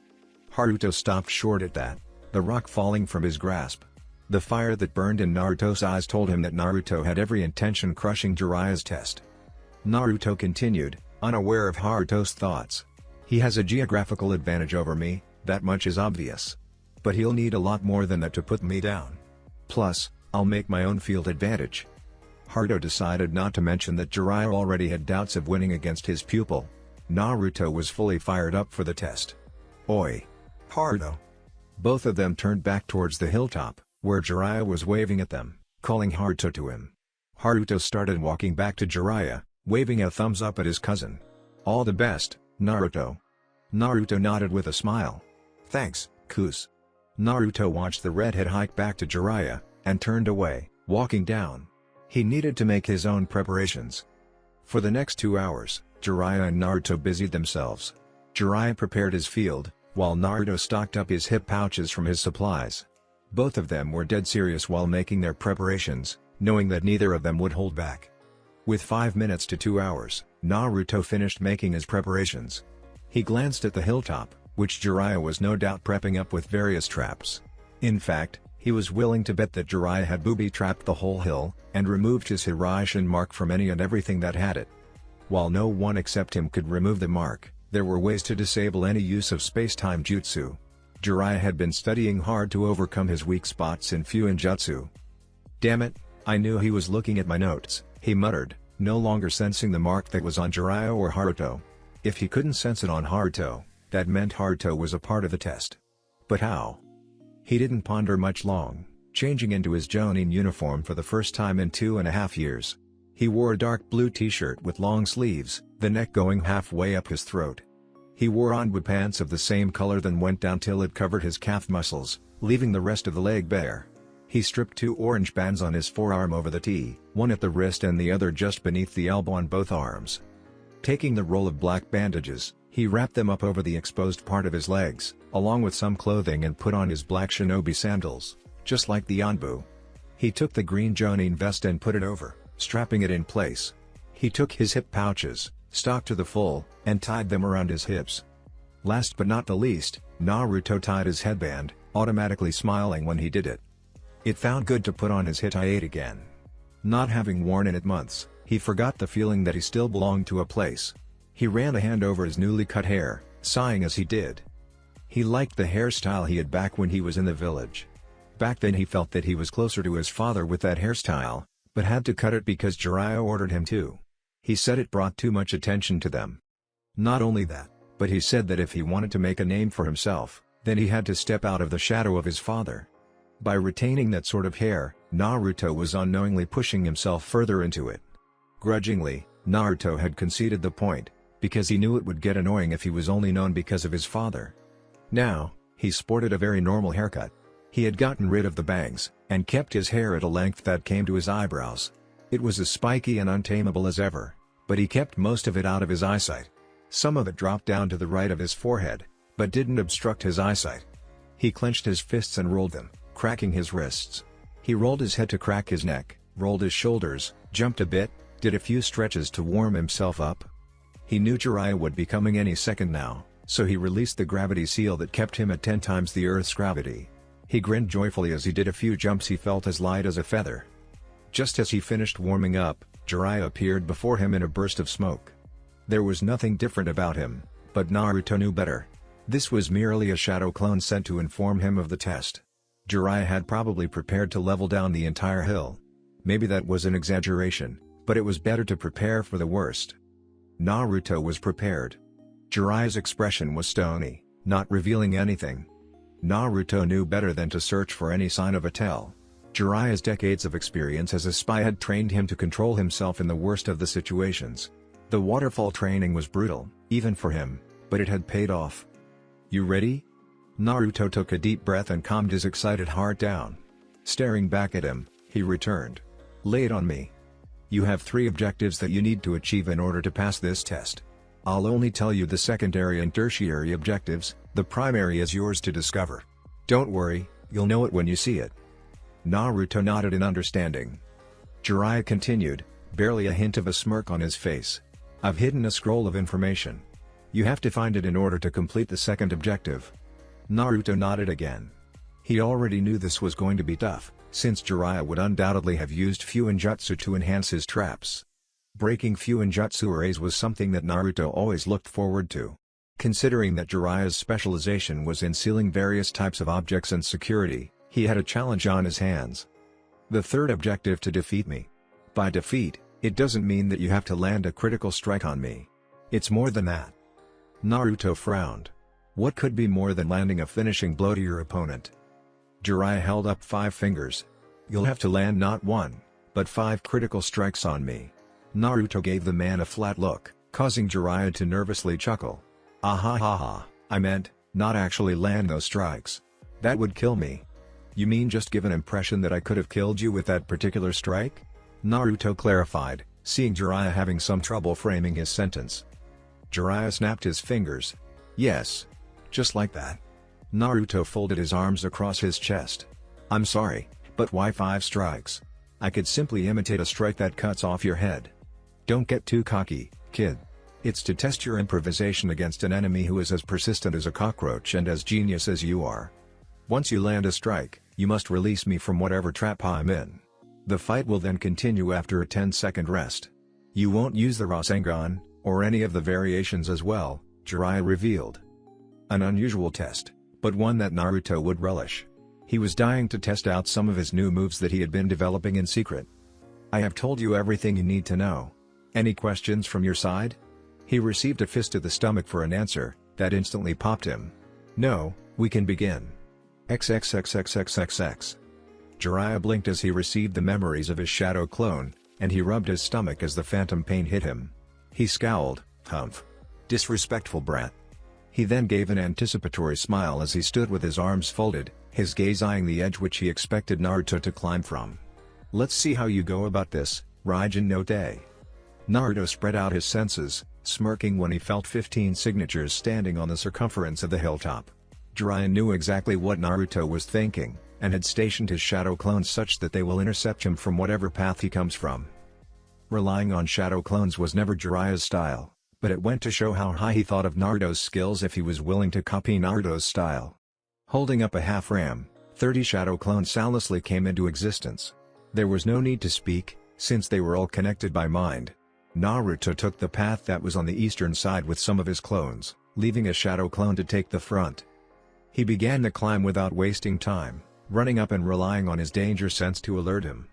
Haruto stopped short at that, the rock falling from his grasp. The fire that burned in Naruto's eyes told him that Naruto had every intention crushing Jiraiya's test. Naruto continued, unaware of Haruto's thoughts. "He has a geographical advantage over me, that much is obvious. But he'll need a lot more than that to put me down. Plus, I'll make my own field advantage." Haruto decided not to mention that Jiraiya already had doubts of winning against his pupil. Naruto was fully fired up for the test. "Oi! Haruto!" Both of them turned back towards the hilltop, where Jiraiya was waving at them, calling Haruto to him. Haruto started walking back to Jiraiya, waving a thumbs up at his cousin. "All the best, Naruto." Naruto nodded with a smile. "Thanks, Kus." Naruto watched the redhead hike back to Jiraiya, and turned away, walking down. He needed to make his own preparations. For the next 2 hours, Jiraiya and Naruto busied themselves. Jiraiya prepared his field, while Naruto stocked up his hip pouches from his supplies. Both of them were dead serious while making their preparations, knowing that neither of them would hold back. With 5 minutes to 2 hours, Naruto finished making his preparations. He glanced at the hilltop, which Jiraiya was no doubt prepping up with various traps. In fact, he was willing to bet that Jiraiya had booby-trapped the whole hill, and removed his Hiraishin mark from any and everything that had it. While no one except him could remove the mark, there were ways to disable any use of space-time jutsu. Jiraiya had been studying hard to overcome his weak spots in Fuinjutsu. "Damn it, I knew he was looking at my notes," he muttered, no longer sensing the mark that was on Jiraiya or Haruto. If he couldn't sense it on Haruto, that meant Haruto was a part of the test. But how? He didn't ponder much long, changing into his Jonin uniform for the first time in 2.5 years. He wore a dark blue t-shirt with long sleeves, the neck going halfway up his throat. He wore onbu pants of the same color that went down till it covered his calf muscles, leaving the rest of the leg bare. He stripped 2 orange bands on his forearm over the T, one at the wrist and the other just beneath the elbow on both arms. Taking the roll of black bandages, he wrapped them up over the exposed part of his legs, along with some clothing, and put on his black shinobi sandals, just like the onbu. He took the green Jonin vest and put it over, strapping it in place. He took his hip pouches, stocked to the full, and tied them around his hips. Last but not the least, Naruto tied his headband, automatically smiling when he did it. It felt good to put on his Hitayate again. Not having worn it in months, he forgot the feeling that he still belonged to a place. He ran a hand over his newly cut hair, sighing as he did. He liked the hairstyle he had back when he was in the village. Back then he felt that he was closer to his father with that hairstyle, but had to cut it because Jiraiya ordered him to. He said it brought too much attention to them. Not only that, but he said that if he wanted to make a name for himself, then he had to step out of the shadow of his father. By retaining that sort of hair, Naruto was unknowingly pushing himself further into it. Grudgingly, Naruto had conceded the point, because he knew it would get annoying if he was only known because of his father. Now, he sported a very normal haircut. He had gotten rid of the bangs, and kept his hair at a length that came to his eyebrows. It was as spiky and untamable as ever, but he kept most of it out of his eyesight. Some of it dropped down to the right of his forehead, but didn't obstruct his eyesight. He clenched his fists and rolled them, cracking his wrists. He rolled his head to crack his neck, rolled his shoulders, jumped a bit, did a few stretches to warm himself up. He knew Jiraiya would be coming any second now, so he released the gravity seal that kept him at 10 times the Earth's gravity. He grinned joyfully as he did a few jumps. He felt as light as a feather. Just as he finished warming up, Jiraiya appeared before him in a burst of smoke. There was nothing different about him, but Naruto knew better. This was merely a shadow clone sent to inform him of the test. Jiraiya had probably prepared to level down the entire hill. Maybe that was an exaggeration, but it was better to prepare for the worst. Naruto was prepared. Jiraiya's expression was stony, not revealing anything. Naruto knew better than to search for any sign of a tell. Jiraiya's decades of experience as a spy had trained him to control himself in the worst of the situations. The waterfall training was brutal, even for him, But it had paid off. You ready? Naruto took a deep breath and calmed his excited heart down. Staring back at him, he returned. Lay it on me. You have 3 objectives that you need to achieve in order to pass this test. I'll only tell you the secondary and tertiary objectives, the primary is yours to discover. Don't worry, you'll know it when you see it. Naruto nodded in understanding. Jiraiya continued, barely a hint of a smirk on his face. I've hidden a scroll of information. You have to find it in order to complete the second objective. Naruto nodded again. He already knew this was going to be tough, since Jiraiya would undoubtedly have used Fuinjutsu to enhance his traps. Breaking Fuinjutsu arrays was something that Naruto always looked forward to. Considering that Jiraiya's specialization was in sealing various types of objects and security, he had a challenge on his hands. The third objective: to defeat me. By defeat, it doesn't mean that you have to land a critical strike on me. It's more than that. Naruto frowned. What could be more than landing a finishing blow to your opponent? Jiraiya held up 5 fingers. You'll have to land not 1, but 5 critical strikes on me. Naruto gave the man a flat look, causing Jiraiya to nervously chuckle. Ah, I meant, not actually land those strikes. That would kill me. You mean just give an impression that I could have killed you with that particular strike? Naruto clarified, seeing Jiraiya having some trouble framing his sentence. Jiraiya snapped his fingers. Yes. Just like that. Naruto folded his arms across his chest. I'm sorry, but why 5 strikes? I could simply imitate a strike that cuts off your head. Don't get too cocky, kid. It's to test your improvisation against an enemy who is as persistent as a cockroach and as genius as you are. Once you land a strike, you must release me from whatever trap I'm in. The fight will then continue after a 10-second rest. You won't use the Rasengan, or any of the variations as well, Jiraiya revealed. An unusual test, but one that Naruto would relish. He was dying to test out some of his new moves that he had been developing in secret. I have told you everything you need to know. Any questions from your side? He received a fist to the stomach for an answer that instantly popped him. No, we can begin. XXXXXXX. Jiraiya blinked as he received the memories of his shadow clone, and he rubbed his stomach as the phantom pain hit him. He scowled, humph. Disrespectful brat. He then gave an anticipatory smile as he stood with his arms folded, his gaze eyeing the edge which he expected Naruto to climb from. Let's see how you go about this, Raijin no Te. Naruto spread out his senses, smirking when he felt 15 signatures standing on the circumference of the hilltop. Jiraiya knew exactly what Naruto was thinking, and had stationed his shadow clones such that they will intercept him from whatever path he comes from. Relying on shadow clones was never Jiraiya's style, but it went to show how high he thought of Naruto's skills if he was willing to copy Naruto's style. Holding up a half-ram, 30 shadow clones soundlessly came into existence. There was no need to speak, since they were all connected by mind. Naruto took the path that was on the eastern side with some of his clones, leaving a shadow clone to take the front. He began the climb without wasting time, running up and relying on his danger sense to alert him.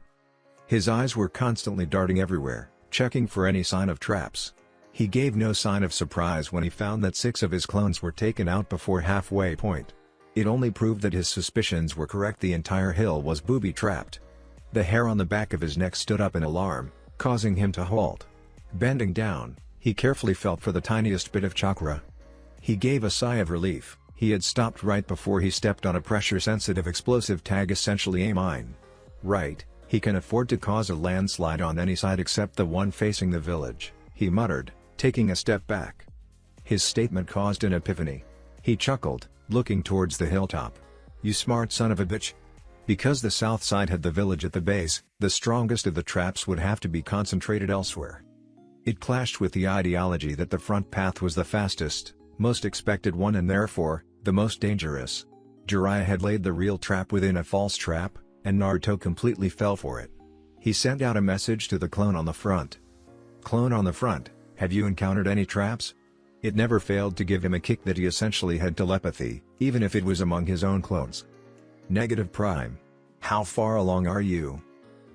His eyes were constantly darting everywhere, checking for any sign of traps. He gave no sign of surprise when he found that 6 of his clones were taken out before halfway point. It only proved that his suspicions were correct. The entire hill was booby-trapped. The hair on the back of his neck stood up in alarm, causing him to halt. Bending down, he carefully felt for the tiniest bit of chakra. He gave a sigh of relief. He had stopped right before he stepped on a pressure-sensitive explosive tag, essentially a mine. Right, he can afford to cause a landslide on any side except the one facing the village, he muttered, taking a step back. His statement caused an epiphany. He chuckled, looking towards the hilltop. You smart son of a bitch. Because the south side had the village at the base, the strongest of the traps would have to be concentrated elsewhere. It clashed with the ideology that the front path was the fastest, most expected one and therefore, the most dangerous. Jiraiya had laid the real trap within a false trap, and Naruto completely fell for it. He sent out a message to the clone on the front. Clone on the front, have you encountered any traps? It never failed to give him a kick that he essentially had telepathy, even if it was among his own clones. Negative Prime. How far along are you?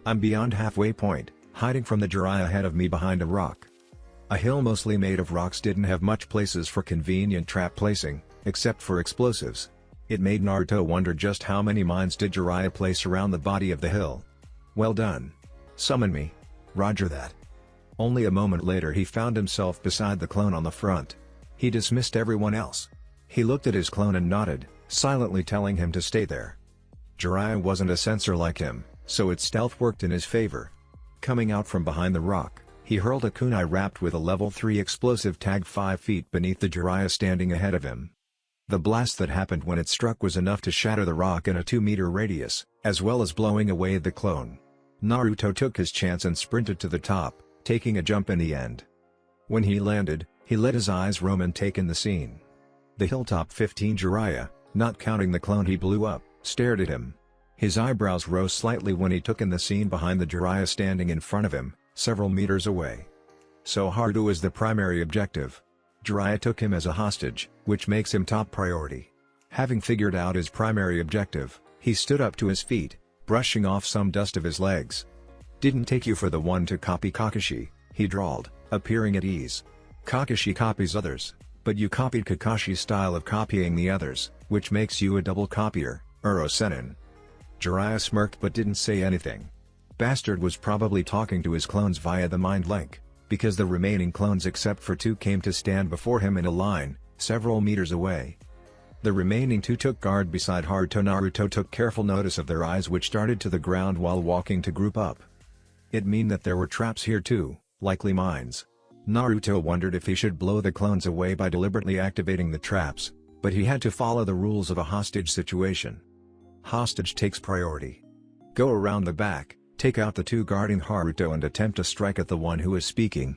I'm beyond halfway point, hiding from the Jiraiya ahead of me behind a rock. A hill mostly made of rocks didn't have much places for convenient trap placing, except for explosives. It made Naruto wonder just how many mines did Jiraiya place around the body of the hill. Well done. Summon me. Roger that. Only a moment later he found himself beside the clone on the front. He dismissed everyone else. He looked at his clone and nodded, silently telling him to stay there. Jiraiya wasn't a sensor like him, so its stealth worked in his favor. Coming out from behind the rock, he hurled a kunai wrapped with a level 3 explosive tag 5 feet beneath the Jiraiya standing ahead of him. The blast that happened when it struck was enough to shatter the rock in a 2-meter radius, as well as blowing away the clone. Naruto took his chance and sprinted to the top, taking a jump in the end. When he landed, he let his eyes roam and take in the scene. The Hilltop 15 Jiraiya, not counting the clone he blew up, stared at him. His eyebrows rose slightly when he took in the scene behind the Jiraiya standing in front of him, several meters away. So Haruto is the primary objective. Jiraiya took him as a hostage, which makes him top priority. Having figured out his primary objective, he stood up to his feet, brushing off some dust of his legs. "Didn't take you for the one to copy Kakashi," he drawled, appearing at ease. "Kakashi copies others, but you copied Kakashi's style of copying the others, which makes you a double copier, Uro-Sennin." Jiraiya smirked but didn't say anything. Bastard was probably talking to his clones via the mind link, because the remaining clones except for 2 came to stand before him in a line, several meters away. The remaining 2 took guard beside Haruto. Naruto took careful notice of their eyes, which darted to the ground while walking to group up. It meant that there were traps here too, likely mines. Naruto wondered if he should blow the clones away by deliberately activating the traps, but he had to follow the rules of a hostage situation. Hostage takes priority. Go around the back, take out the 2 guarding Haruto and attempt to strike at the one who is speaking.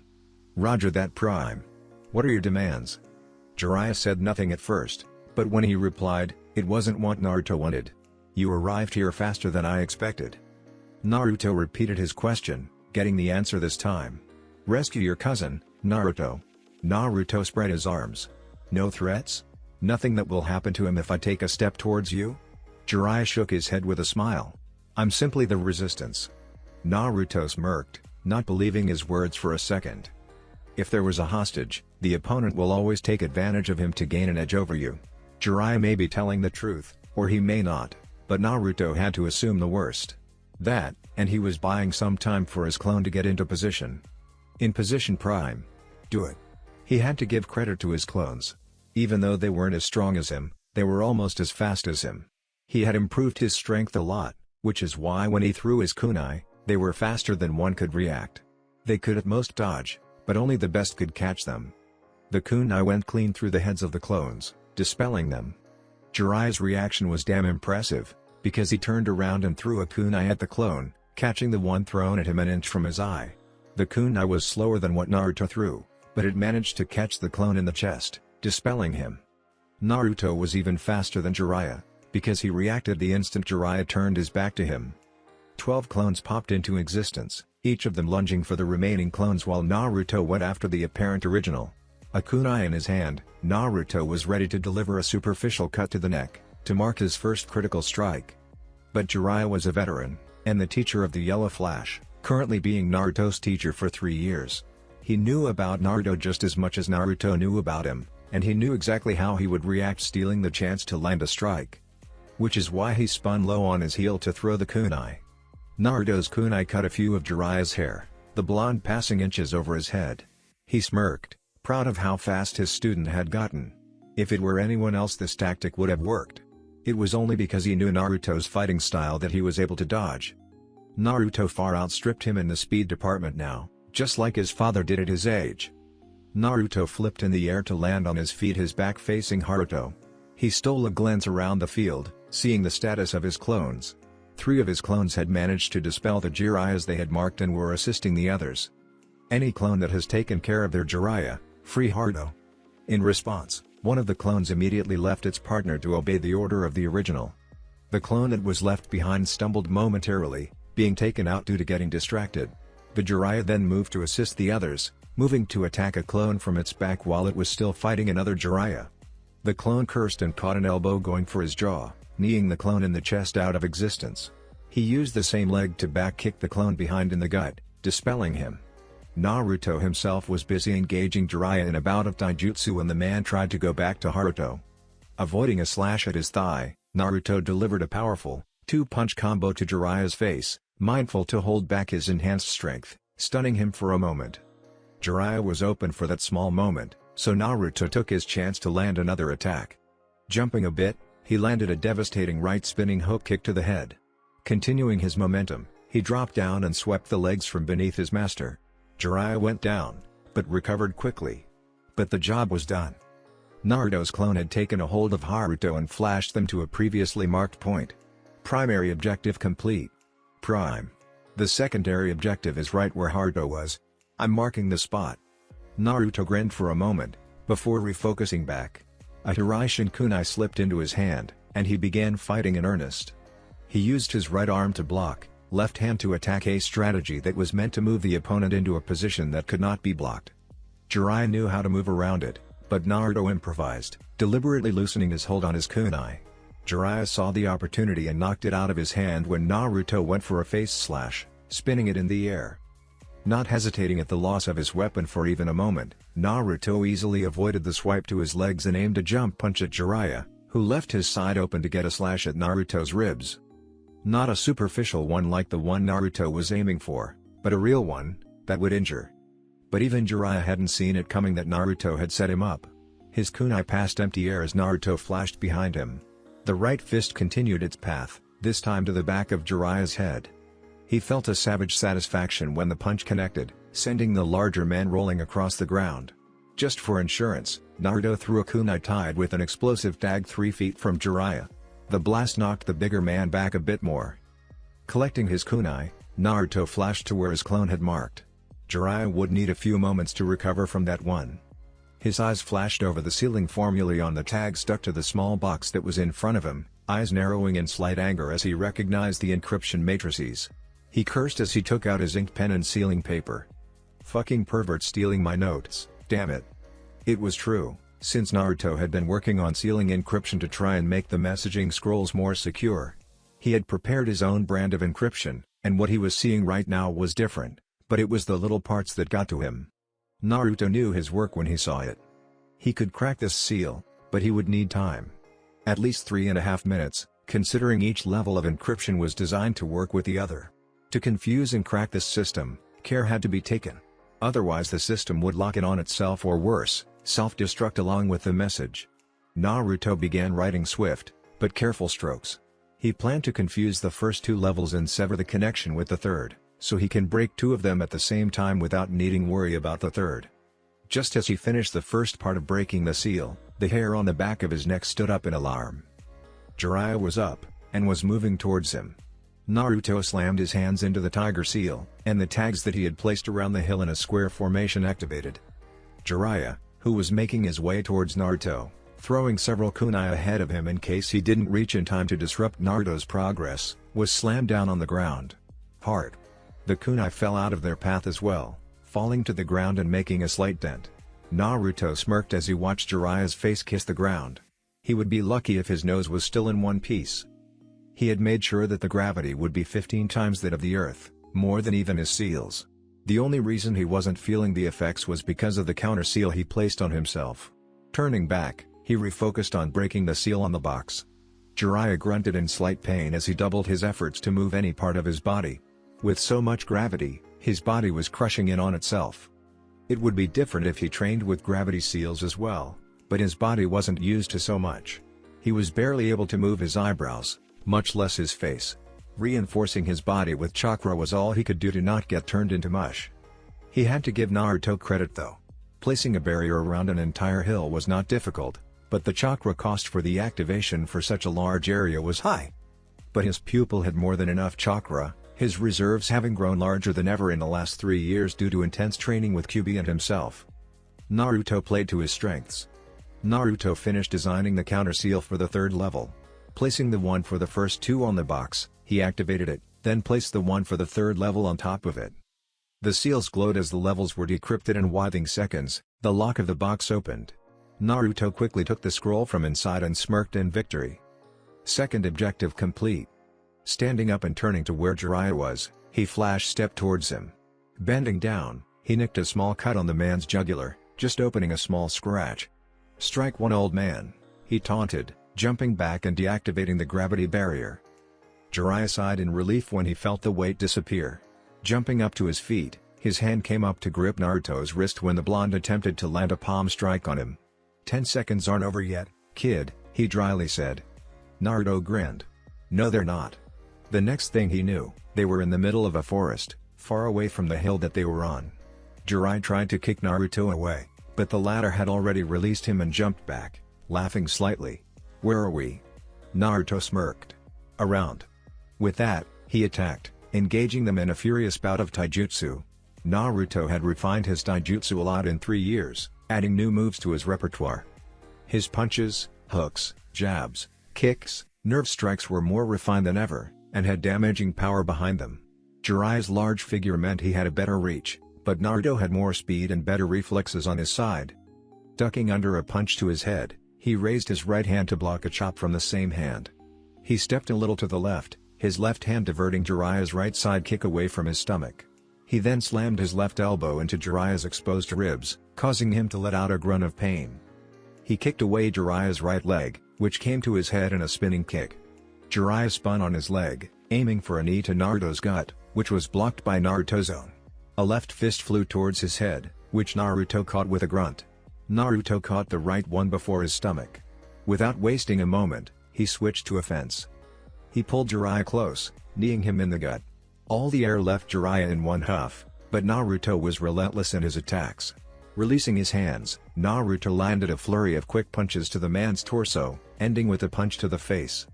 Roger that, Prime. What are your demands? Jiraiya said nothing at first, but when he replied, it wasn't what Naruto wanted. You arrived here faster than I expected. Naruto repeated his question, getting the answer this time. Rescue your cousin, Naruto. Naruto spread his arms. No threats? Nothing that will happen to him if I take a step towards you? Jiraiya shook his head with a smile. I'm simply the resistance. Naruto smirked, not believing his words for a second. If there was a hostage, the opponent will always take advantage of him to gain an edge over you. Jiraiya may be telling the truth, or he may not, but Naruto had to assume the worst. That, and he was buying some time for his clone to get into position. In position, Prime. Do it. He had to give credit to his clones. Even though they weren't as strong as him, they were almost as fast as him. He had improved his strength a lot, which is why when he threw his kunai, they were faster than one could react. They could at most dodge, but only the best could catch them. The kunai went clean through the heads of the clones, dispelling them. Jiraiya's reaction was damn impressive, because he turned around and threw a kunai at the clone, catching the one thrown at him an inch from his eye. The kunai was slower than what Naruto threw, but it managed to catch the clone in the chest, dispelling him. Naruto was even faster than Jiraiya, because he reacted the instant Jiraiya turned his back to him. 12 clones popped into existence, each of them lunging for the remaining clones while Naruto went after the apparent original. A kunai in his hand, Naruto was ready to deliver a superficial cut to the neck, to mark his first critical strike. But Jiraiya was a veteran, and the teacher of the Yellow Flash, currently being Naruto's teacher for 3 years. He knew about Naruto just as much as Naruto knew about him, and he knew exactly how he would react stealing the chance to land a strike. Which is why he spun low on his heel to throw the kunai. Naruto's kunai cut a few of Jiraiya's hair, the blonde passing inches over his head. He smirked, proud of how fast his student had gotten. If it were anyone else, this tactic would have worked. It was only because he knew Naruto's fighting style that he was able to dodge. Naruto far outstripped him in the speed department now, just like his father did at his age. Naruto flipped in the air to land on his feet, his back facing Haruto. He stole a glance around the field, seeing the status of his clones. 3 of his clones had managed to dispel the Jiraiyas they had marked and were assisting the others. Any clone that has taken care of their Jiraiya, free Haruto. In response, one of the clones immediately left its partner to obey the order of the original. The clone that was left behind stumbled momentarily, being taken out due to getting distracted. The Jiraiya then moved to assist the others, moving to attack a clone from its back while it was still fighting another Jiraiya. The clone cursed and caught an elbow going for his jaw, kneeing the clone in the chest out of existence. He used the same leg to back kick the clone behind in the gut, dispelling him. Naruto himself was busy engaging Jiraiya in a bout of taijutsu when the man tried to go back to Haruto. Avoiding a slash at his thigh, Naruto delivered a powerful, 2-punch combo to Jiraiya's face, mindful to hold back his enhanced strength, stunning him for a moment. Jiraiya was open for that small moment, so Naruto took his chance to land another attack. Jumping a bit, he landed a devastating right spinning hook kick to the head. Continuing his momentum, he dropped down and swept the legs from beneath his master. Jiraiya went down, but recovered quickly. But the job was done. Naruto's clone had taken a hold of Haruto and flashed them to a previously marked point. Primary objective complete. Prime. The secondary objective is right where Haruto was. I'm marking the spot. Naruto grinned for a moment, before refocusing back. A Hiraishin kunai slipped into his hand, and he began fighting in earnest. He used his right arm to block, left hand to attack, a strategy that was meant to move the opponent into a position that could not be blocked. Jiraiya knew how to move around it, but Naruto improvised, deliberately loosening his hold on his kunai. Jiraiya saw the opportunity and knocked it out of his hand when Naruto went for a face slash, spinning it in the air. Not hesitating at the loss of his weapon for even a moment, Naruto easily avoided the swipe to his legs and aimed a jump punch at Jiraiya, who left his side open to get a slash at Naruto's ribs. Not a superficial one like the one Naruto was aiming for, but a real one, that would injure. But even Jiraiya hadn't seen it coming that Naruto had set him up. His kunai passed empty air as Naruto flashed behind him. The right fist continued its path, this time to the back of Jiraiya's head. He felt a savage satisfaction when the punch connected, sending the larger man rolling across the ground. Just for insurance, Naruto threw a kunai tied with an explosive tag 3 feet from Jiraiya. The blast knocked the bigger man back a bit more. Collecting his kunai, Naruto flashed to where his clone had marked. Jiraiya would need a few moments to recover from that one. His eyes flashed over the ceiling formulae on the tag stuck to the small box that was in front of him, eyes narrowing in slight anger as he recognized the encryption matrices. He cursed as he took out his inked pen and sealing paper. Fucking pervert stealing my notes, damn it. It was true, since Naruto had been working on sealing encryption to try and make the messaging scrolls more secure. He had prepared his own brand of encryption, and what he was seeing right now was different, but it was the little parts that got to him. Naruto knew his work when he saw it. He could crack this seal, but he would need time. At least 3.5 minutes, considering each level of encryption was designed to work with the other. To confuse and crack this system, care had to be taken. Otherwise the system would lock in on itself or worse, self-destruct along with the message. Naruto began writing swift, but careful strokes. He planned to confuse the first 2 levels and sever the connection with the third, so he can break 2 of them at the same time without needing worry about the third. Just as he finished the first part of breaking the seal, the hair on the back of his neck stood up in alarm. Jiraiya was up, and was moving towards him. Naruto slammed his hands into the tiger seal, and the tags that he had placed around the hill in a square formation activated. Jiraiya, who was making his way towards Naruto, throwing several kunai ahead of him in case he didn't reach in time to disrupt Naruto's progress, was slammed down on the ground. Hard. The kunai fell out of their path as well, falling to the ground and making a slight dent. Naruto smirked as he watched Jiraiya's face kiss the ground. He would be lucky if his nose was still in one piece. He had made sure that the gravity would be 15 times that of the Earth, more than even his seals. The only reason he wasn't feeling the effects was because of the counter seal he placed on himself. Turning back, he refocused on breaking the seal on the box. Jiraiya grunted in slight pain as he doubled his efforts to move any part of his body. With so much gravity, his body was crushing in on itself. It would be different if he trained with gravity seals as well, but his body wasn't used to so much. He was barely able to move his eyebrows, much less his face. Reinforcing his body with chakra was all he could do to not get turned into mush. He had to give Naruto credit though. Placing a barrier around an entire hill was not difficult, but the chakra cost for the activation for such a large area was high. But his pupil had more than enough chakra, his reserves having grown larger than ever in the last 3 years due to intense training with Kyuubi and himself. Naruto played to his strengths. Naruto finished designing the counter seal for the 3rd level. Placing the one for the first 2 on the box, he activated it, then placed the one for the 3rd level on top of it. The seals glowed as the levels were decrypted, and within seconds, the lock of the box opened. Naruto quickly took the scroll from inside and smirked in victory. Second objective complete. Standing up and turning to where Jiraiya was, he flash-stepped towards him. Bending down, he nicked a small cut on the man's jugular, just opening a small scratch. "Strike one, old man," he taunted, jumping back and deactivating the gravity barrier. Jiraiya sighed in relief when he felt the weight disappear. Jumping up to his feet, His hand came up to grip Naruto's wrist when the blonde attempted to land a palm strike on him. 10 seconds aren't over yet, kid, he dryly said. Naruto grinned. No they're not. The next thing he knew, they were in the middle of a forest, far away from the hill that they were on. Jiraiya tried to kick Naruto away, but the latter had already released him and jumped back, laughing slightly. Where are we? Naruto smirked. Around. With that, he attacked, engaging them in a furious bout of taijutsu. Naruto had refined his taijutsu a lot in 3 years, adding new moves to his repertoire. His punches, hooks, jabs, kicks, nerve strikes were more refined than ever, and had damaging power behind them. Jiraiya's large figure meant he had a better reach, but Naruto had more speed and better reflexes on his side. Ducking under a punch to his head, he raised his right hand to block a chop from the same hand. He stepped a little to the left, his left hand diverting Jiraiya's right side kick away from his stomach. He then slammed his left elbow into Jiraiya's exposed ribs, causing him to let out a grunt of pain. He kicked away Jiraiya's right leg, which came to his head in a spinning kick. Jiraiya spun on his leg, aiming for a knee to Naruto's gut, which was blocked by Naruto's own. A left fist flew towards his head, which Naruto caught with a grunt. Naruto caught the right one before his stomach. Without wasting a moment, he switched to offense. He pulled Jiraiya close, kneeing him in the gut. All the air left Jiraiya in one huff, but Naruto was relentless in his attacks. Releasing his hands, Naruto landed a flurry of quick punches to the man's torso, ending with a punch to the face.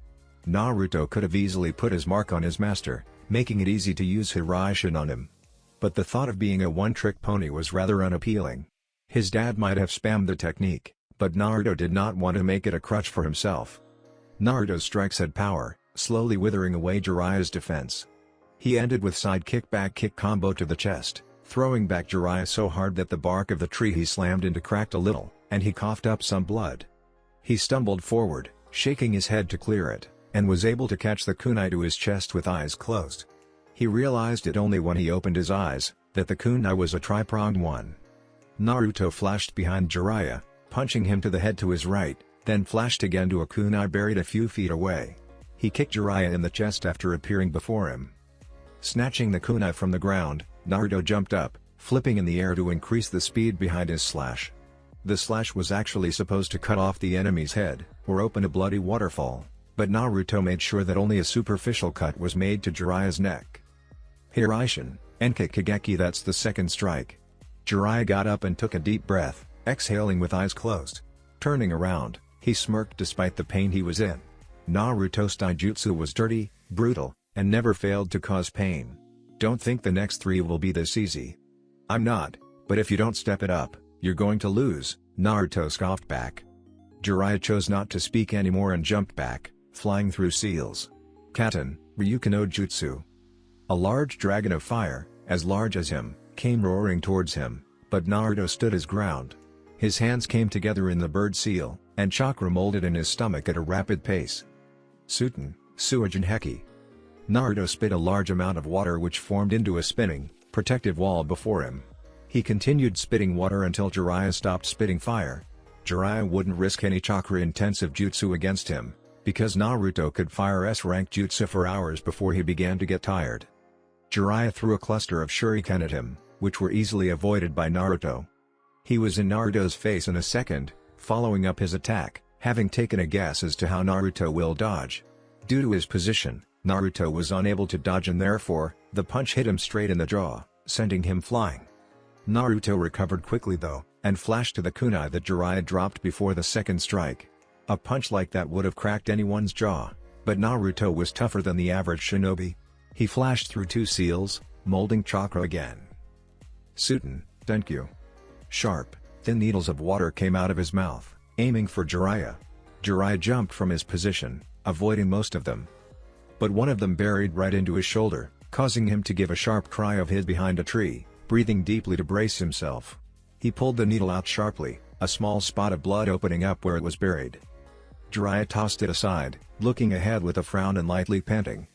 Naruto could have easily put his mark on his master, making it easy to use Hiraishin on him. But the thought of being a one-trick pony was rather unappealing. His dad might have spammed the technique, but Naruto did not want to make it a crutch for himself. Naruto's strikes had power, slowly withering away Jiraiya's defense. He ended with side kick back kick combo to the chest, throwing back Jiraiya so hard that the bark of the tree he slammed into cracked a little, and he coughed up some blood. He stumbled forward, shaking his head to clear it, and was able to catch the kunai to his chest with eyes closed. He realized it only when he opened his eyes, that the kunai was a tri-pronged one. Naruto flashed behind Jiraiya, punching him to the head to his right, then flashed again to a kunai buried a few feet away. He kicked Jiraiya in the chest after appearing before him. Snatching the kunai from the ground, Naruto jumped up, flipping in the air to increase the speed behind his slash. The slash was actually supposed to cut off the enemy's head, or open a bloody waterfall, but Naruto made sure that only a superficial cut was made to Jiraiya's neck. Hiraishin, Enki Kageki, that's the second strike. Jiraiya got up and took a deep breath, exhaling with eyes closed. Turning around, he smirked despite the pain he was in. Naruto's taijutsu was dirty, brutal, and never failed to cause pain. Don't think the next 3 will be this easy. I'm not, but if you don't step it up, you're going to lose, Naruto scoffed back. Jiraiya chose not to speak anymore and jumped back, flying through seals. Katen, Ryuken no Jutsu. A large dragon of fire, as large as him, came roaring towards him, but Naruto stood his ground. His hands came together in the bird seal, and chakra molded in his stomach at a rapid pace. Suten, Suijin Heki. Naruto spit a large amount of water which formed into a spinning, protective wall before him. He continued spitting water until Jiraiya stopped spitting fire. Jiraiya wouldn't risk any chakra-intensive jutsu against him, because Naruto could fire S-rank jutsu for hours before he began to get tired. Jiraiya threw a cluster of shuriken at him, which were easily avoided by Naruto. He was in Naruto's face in a second, following up his attack, having taken a guess as to how Naruto will dodge. Due to his position, Naruto was unable to dodge and therefore, the punch hit him straight in the jaw, sending him flying. Naruto recovered quickly though, and flashed to the kunai that Jiraiya dropped before the second strike. A punch like that would have cracked anyone's jaw, but Naruto was tougher than the average shinobi. He flashed through 2 seals, molding chakra again. Suten, Denkyu. Sharp, thin needles of water came out of his mouth, aiming for Jiraiya. Jiraiya jumped from his position, avoiding most of them. But one of them buried right into his shoulder, causing him to give a sharp cry of hid behind a tree, breathing deeply to brace himself. He pulled the needle out sharply, a small spot of blood opening up where it was buried. Jiraiya tossed it aside, looking ahead with a frown and lightly panting.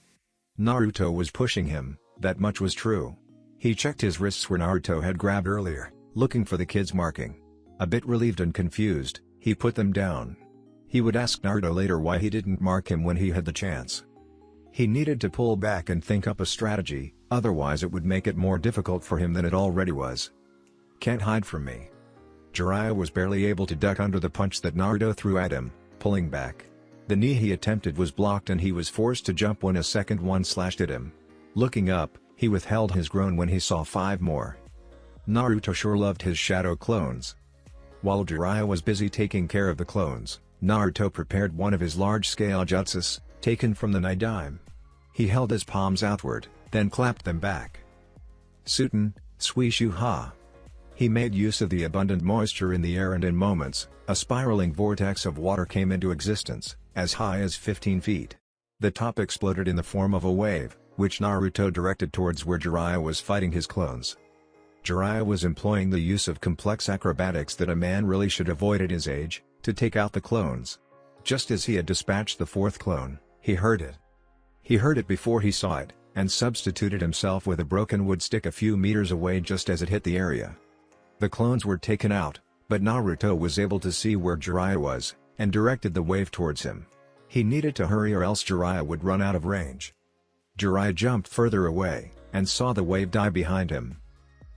Naruto was pushing him, that much was true. He checked his wrists where Naruto had grabbed earlier, looking for the kid's marking. A bit relieved and confused, he put them down. He would ask Naruto later why he didn't mark him when he had the chance. He needed to pull back and think up a strategy, otherwise it would make it more difficult for him than it already was. "Can't hide from me." Jiraiya was barely able to duck under the punch that Naruto threw at him, pulling back. The knee he attempted was blocked and he was forced to jump when a second one slashed at him. Looking up, he withheld his groan when he saw 5 more. Naruto sure loved his shadow clones. While Jiraiya was busy taking care of the clones, Naruto prepared one of his large-scale jutsus, taken from the Nidaime. He held his palms outward, then clapped them back. Suten, Suishu Ha. He made use of the abundant moisture in the air and in moments, a spiraling vortex of water came into existence, as high as 15 feet. The top exploded in the form of a wave, which Naruto directed towards where Jiraiya was fighting his clones. Jiraiya was employing the use of complex acrobatics that a man really should avoid at his age, to take out the clones. Just as he had dispatched the 4th clone, he heard it. He heard it before he saw it, and substituted himself with a broken wood stick a few meters away just as it hit the area. The clones were taken out, but Naruto was able to see where Jiraiya was, and directed the wave towards him. He needed to hurry or else Jiraiya would run out of range. Jiraiya jumped further away, and saw the wave die behind him.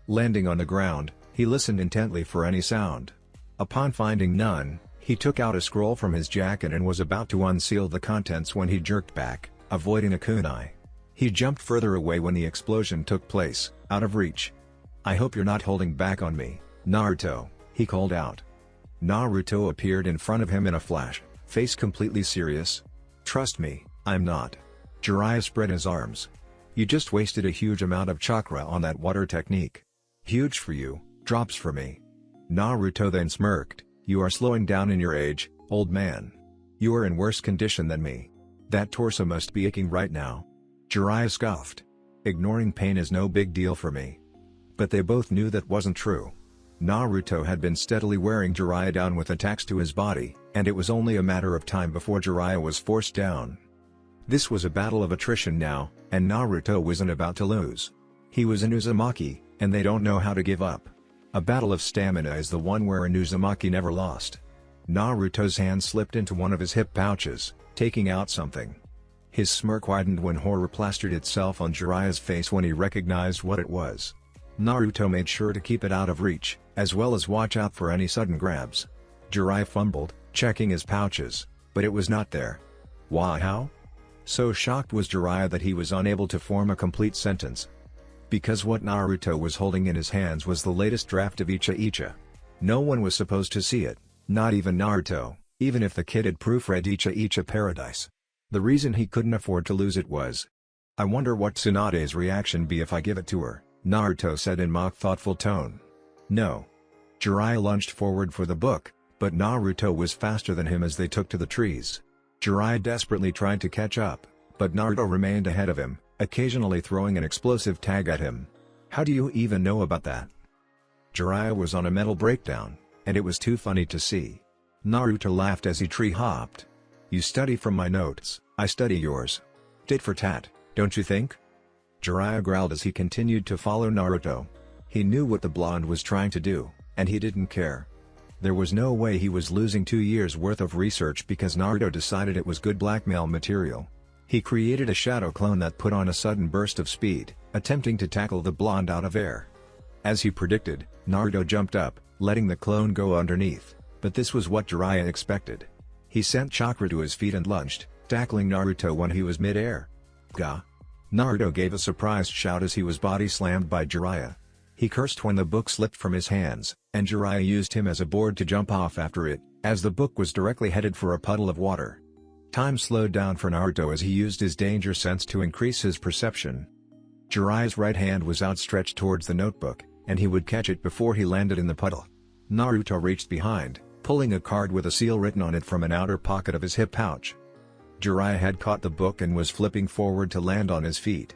Landing on the ground, he listened intently for any sound. Upon finding none, he took out a scroll from his jacket and was about to unseal the contents when he jerked back, avoiding a kunai. He jumped further away when the explosion took place, out of reach. "I hope you're not holding back on me, Naruto," he called out. Naruto appeared in front of him in a flash, face completely serious. "Trust me, I'm not." Jiraiya spread his arms. "You just wasted a huge amount of chakra on that water technique. Huge for you, drops for me." Naruto then smirked, "You are slowing down in your age, old man. You are in worse condition than me. That torso must be aching right now." Jiraiya scoffed. "Ignoring pain is no big deal for me." But they both knew that wasn't true. Naruto had been steadily wearing Jiraiya down with attacks to his body, and it was only a matter of time before Jiraiya was forced down. This was a battle of attrition now, and Naruto wasn't about to lose. He was an Uzumaki, and they don't know how to give up. A battle of stamina is the one where an Uzumaki never lost. Naruto's hand slipped into one of his hip pouches, taking out something. His smirk widened when horror plastered itself on Jiraiya's face when he recognized what it was. Naruto made sure to keep it out of reach, as well as watch out for any sudden grabs. Jiraiya fumbled, checking his pouches, but it was not there. Why how? So shocked was Jiraiya that he was unable to form a complete sentence. Because what Naruto was holding in his hands was the latest draft of Icha Icha. No one was supposed to see it, not even Naruto, even if the kid had proofread Icha Icha Paradise. The reason he couldn't afford to lose it was, "I wonder what Tsunade's reaction be if I give it to her," Naruto said in mock thoughtful tone. "No." Jiraiya lunged forward for the book, but Naruto was faster than him as they took to the trees. Jiraiya desperately tried to catch up, but Naruto remained ahead of him, occasionally throwing an explosive tag at him. "How do you even know about that?" Jiraiya was on a mental breakdown, and it was too funny to see. Naruto laughed as he tree-hopped. "You study from my notes, I study yours. Tit for tat, don't you think?" Jiraiya growled as he continued to follow Naruto. He knew what the blonde was trying to do, and he didn't care. There was no way he was losing 2 years' worth of research because Naruto decided it was good blackmail material. He created a shadow clone that put on a sudden burst of speed, attempting to tackle the blonde out of air. As he predicted, Naruto jumped up, letting the clone go underneath, but this was what Jiraiya expected. He sent chakra to his feet and lunged, tackling Naruto when he was mid-air. Gah! Naruto gave a surprised shout as he was body slammed by Jiraiya. He cursed when the book slipped from his hands, and Jiraiya used him as a board to jump off after it, as the book was directly headed for a puddle of water. Time slowed down for Naruto as he used his danger sense to increase his perception. Jiraiya's right hand was outstretched towards the notebook, and he would catch it before he landed in the puddle. Naruto reached behind, pulling a card with a seal written on it from an outer pocket of his hip pouch. Jiraiya had caught the book and was flipping forward to land on his feet.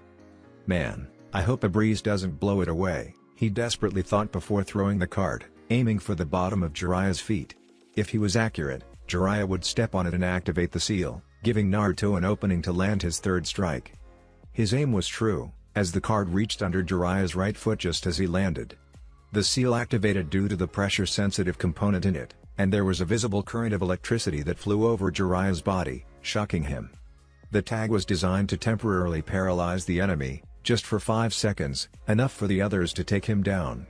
"Man, I hope a breeze doesn't blow it away," he desperately thought before throwing the card, aiming for the bottom of Jiraiya's feet. If he was accurate, Jiraiya would step on it and activate the seal, giving Naruto an opening to land his third strike. His aim was true, as the card reached under Jiraiya's right foot just as he landed. The seal activated due to the pressure-sensitive component in it, and there was a visible current of electricity that flew over Jiraiya's body, shocking him. The tag was designed to temporarily paralyze the enemy, just for 5 seconds, enough for the others to take him down.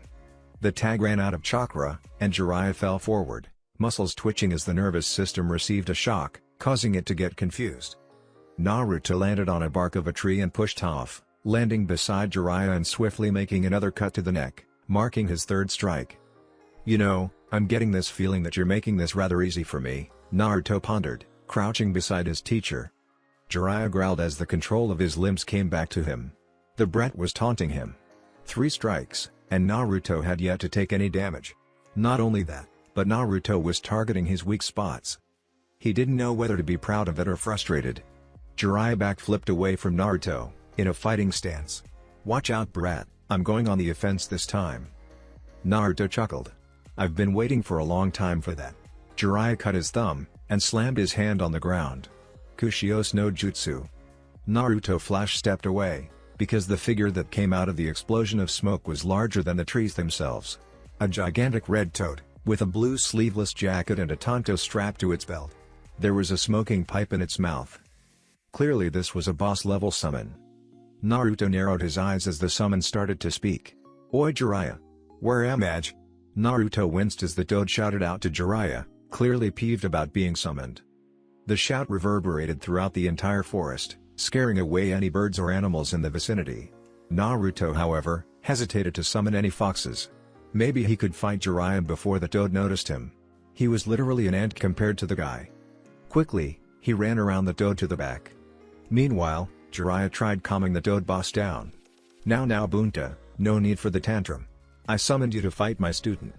The tag ran out of chakra, and Jiraiya fell forward, muscles twitching as the nervous system received a shock, causing it to get confused. Naruto landed on a bark of a tree and pushed off, landing beside Jiraiya and swiftly making another cut to the neck, marking his third strike. "You know, I'm getting this feeling that you're making this rather easy for me," Naruto pondered, crouching beside his teacher. Jiraiya growled as the control of his limbs came back to him. The brat was taunting him. 3 strikes, and Naruto had yet to take any damage. Not only that, but Naruto was targeting his weak spots. He didn't know whether to be proud of it or frustrated. Jiraiya backflipped away from Naruto, in a fighting stance. "Watch out, brat, I'm going on the offense this time." Naruto chuckled. "I've been waiting for a long time for that." Jiraiya cut his thumb, and slammed his hand on the ground. Kushios no Jutsu. Naruto flash-stepped away, because the figure that came out of the explosion of smoke was larger than the trees themselves. A gigantic red toad, with a blue sleeveless jacket and a tanto strapped to its belt. There was a smoking pipe in its mouth. Clearly this was a boss-level summon. Naruto narrowed his eyes as the summon started to speak. "Oi Jiraiya! Where am I?" Naruto winced as the toad shouted out to Jiraiya, clearly peeved about being summoned. The shout reverberated throughout the entire forest, scaring away any birds or animals in the vicinity. Naruto, however, hesitated to summon any foxes. Maybe he could fight Jiraiya before the toad noticed him. He was literally an ant compared to the guy. Quickly, he ran around the toad to the back. Meanwhile, Jiraiya tried calming the toad boss down. Now Bunta, no need for the tantrum. I summoned you to fight my student."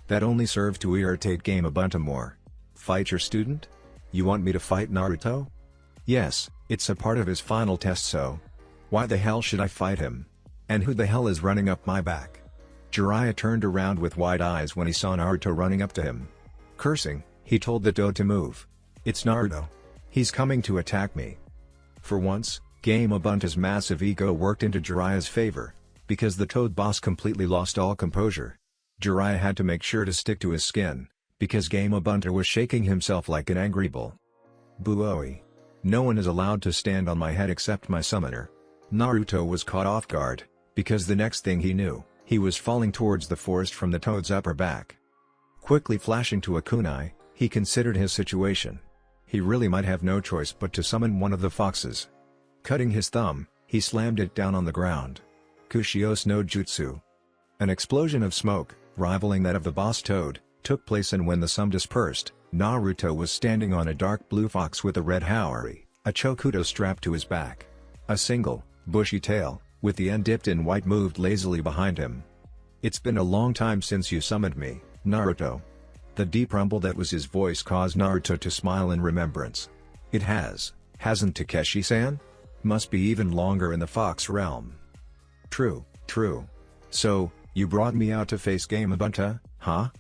That only served to irritate Game Bunta more. "Fight your student? You want me to fight Naruto?" "Yes, it's a part of his final test, so why the hell should I fight him? And who the hell is running up my back?" Jiraiya turned around with wide eyes when he saw Naruto running up to him. Cursing, he told the toad to move. "It's Naruto. He's coming to attack me." For once, Game Bunta's massive ego worked into Jiraiya's favor, because the toad boss completely lost all composure. Jiraiya had to make sure to stick to his skin, because Game Bunta was shaking himself like an angry bull. "Buoi. No one is allowed to stand on my head except my summoner." Naruto was caught off guard, because the next thing he knew, he was falling towards the forest from the toad's upper back. Quickly flashing to a kunai, he considered his situation. He really might have no choice but to summon one of the foxes. Cutting his thumb, he slammed it down on the ground. Kushios no Jutsu. An explosion of smoke, rivaling that of the boss toad, took place, and when the sum dispersed, Naruto was standing on a dark blue fox with a red haori, a chokuto strapped to his back. A single, bushy tail, with the end dipped in white, moved lazily behind him. "It's been a long time since you summoned me, Naruto." The deep rumble that was his voice caused Naruto to smile in remembrance. "It has, hasn't Takeshi-san? Must be even longer in the fox realm." True. "So, you brought me out to face Game Bunta, huh?"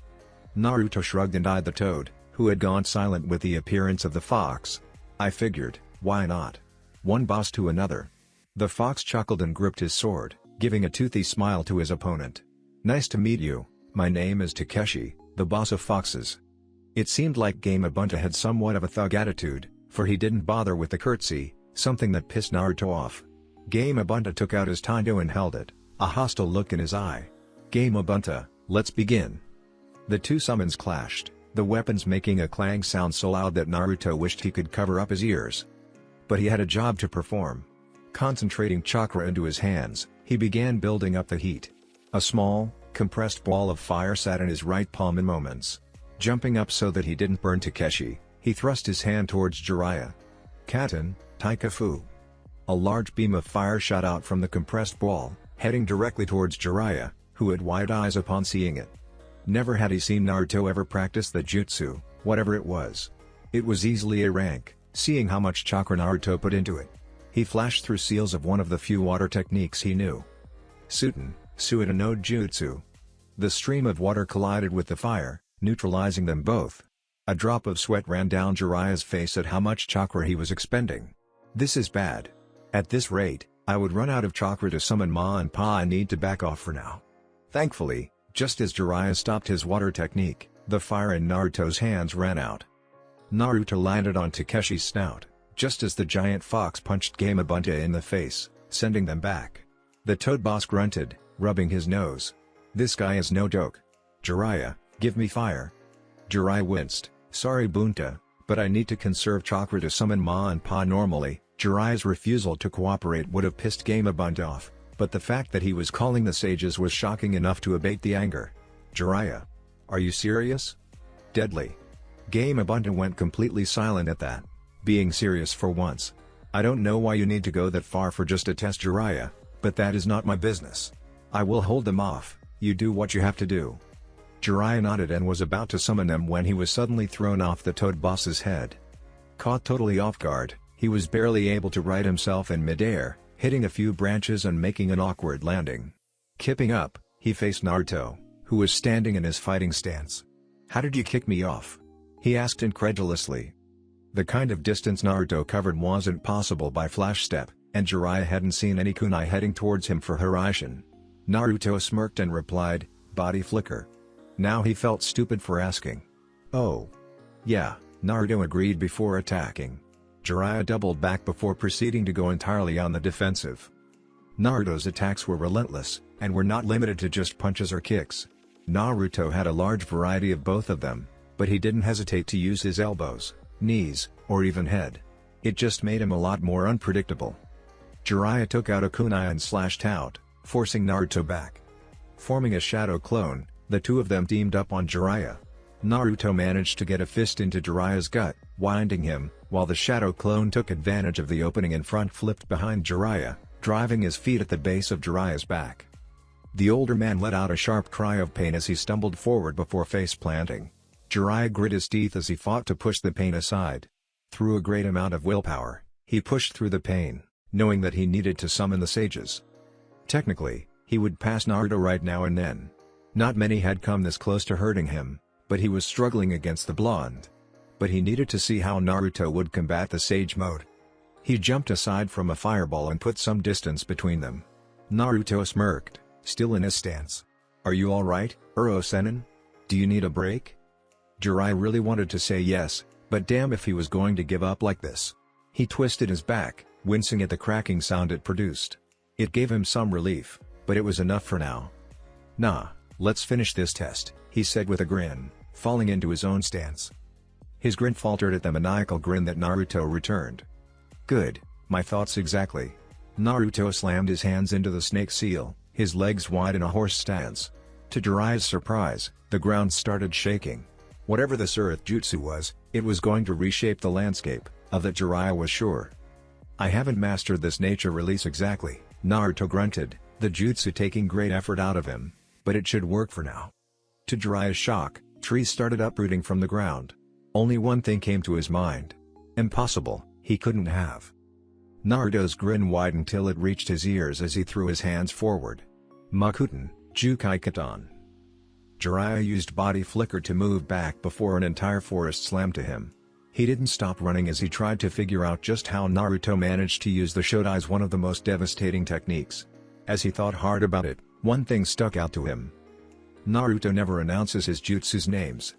Naruto shrugged and eyed the toad, who had gone silent with the appearance of the fox. "I figured, why not? One boss to another." The fox chuckled and gripped his sword, giving a toothy smile to his opponent. "Nice to meet you, my name is Takeshi, the boss of foxes." It seemed like Game Bunta had somewhat of a thug attitude, for he didn't bother with the curtsy, something that pissed Naruto off. Game Bunta took out his Taido and held it, a hostile look in his eye. "Game Bunta, let's begin." The two summons clashed, the weapons making a clang sound so loud that Naruto wished he could cover up his ears. But he had a job to perform. Concentrating chakra into his hands, he began building up the heat. A small, compressed ball of fire sat in his right palm in moments. Jumping up so that he didn't burn Takeshi, he thrust his hand towards Jiraiya. "Katen, Taikafu." A large beam of fire shot out from the compressed ball, heading directly towards Jiraiya, who had wide eyes upon seeing it. Never had he seen Naruto ever practice the jutsu, whatever it was. It was easily a rank, seeing how much chakra Naruto put into it. He flashed through seals of one of the few water techniques he knew. Suita no Jutsu. The stream of water collided with the fire, neutralizing them both. A drop of sweat ran down Jiraiya's face at how much chakra he was expending. "This is bad. At this rate, I would run out of chakra to summon Ma and Pa. I need to back off for now." Thankfully, just as Jiraiya stopped his water technique, the fire in Naruto's hands ran out. Naruto landed on Takeshi's snout, just as the giant fox punched Gamabunta in the face, sending them back. The Toad Boss grunted, rubbing his nose. This guy is no joke. Jiraiya, give me fire. Jiraiya winced, sorry Bunta, but I need to conserve chakra to summon Ma and Pa normally. Jiraiya's refusal to cooperate would have pissed Gamabunta off, but the fact that he was calling the sages was shocking enough to abate the anger. Jiraiya. Are you serious? Deadly. Gamabunta went completely silent at that. Being serious for once. I don't know why you need to go that far for just a test Jiraiya, but that is not my business. I will hold them off, you do what you have to do. Jiraiya nodded and was about to summon them when he was suddenly thrown off the Toad Boss's head. Caught totally off guard, he was barely able to right himself in midair, hitting a few branches and making an awkward landing. Kipping up, he faced Naruto, who was standing in his fighting stance. How did you kick me off? He asked incredulously. The kind of distance Naruto covered wasn't possible by flash step, and Jiraiya hadn't seen any kunai heading towards him for Hiraishin. Naruto smirked and replied, body flicker. Now he felt stupid for asking. Oh. Yeah, Naruto agreed before attacking. Jiraiya doubled back before proceeding to go entirely on the defensive. Naruto's attacks were relentless, and were not limited to just punches or kicks. Naruto had a large variety of both of them, but he didn't hesitate to use his elbows, knees, or even head. It just made him a lot more unpredictable. Jiraiya took out a kunai and slashed out, forcing Naruto back. Forming a shadow clone, the two of them teamed up on Jiraiya. Naruto managed to get a fist into Jiraiya's gut, winding him, while the shadow clone took advantage of the opening and front flipped behind Jiraiya, driving his feet at the base of Jiraiya's back. The older man let out a sharp cry of pain as he stumbled forward before face-planting. Jiraiya grit his teeth as he fought to push the pain aside. Through a great amount of willpower, he pushed through the pain, knowing that he needed to summon the sages. Technically, he would pass Naruto right now and then. Not many had come this close to hurting him, but he was struggling against the blonde. But he needed to see how Naruto would combat the sage mode. He jumped aside from a fireball and put some distance between them. Naruto smirked, still in his stance. Are you alright, Uro-sennin? Do you need a break? Jiraiya really wanted to say yes, but damn if he was going to give up like this. He twisted his back, wincing at the cracking sound it produced. It gave him some relief, but it was enough for now. Nah, let's finish this test, he said with a grin, falling into his own stance. His grin faltered at the maniacal grin that Naruto returned. Good, my thoughts exactly. Naruto slammed his hands into the snake seal, his legs wide in a horse stance. To Jiraiya's surprise, the ground started shaking. Whatever this earth jutsu was, it was going to reshape the landscape, of that Jiraiya was sure. I haven't mastered this nature release exactly, Naruto grunted, the jutsu taking great effort out of him, but it should work for now. To Jiraiya's shock, trees started uprooting from the ground. Only one thing came to his mind. Impossible, he couldn't have. Naruto's grin widened till it reached his ears as he threw his hands forward. Makuten, Jukai Katan. Jiraiya used body flicker to move back before an entire forest slammed to him. He didn't stop running as he tried to figure out just how Naruto managed to use the Shodai's one of the most devastating techniques. As he thought hard about it, one thing stuck out to him. Naruto never announces his jutsu's names.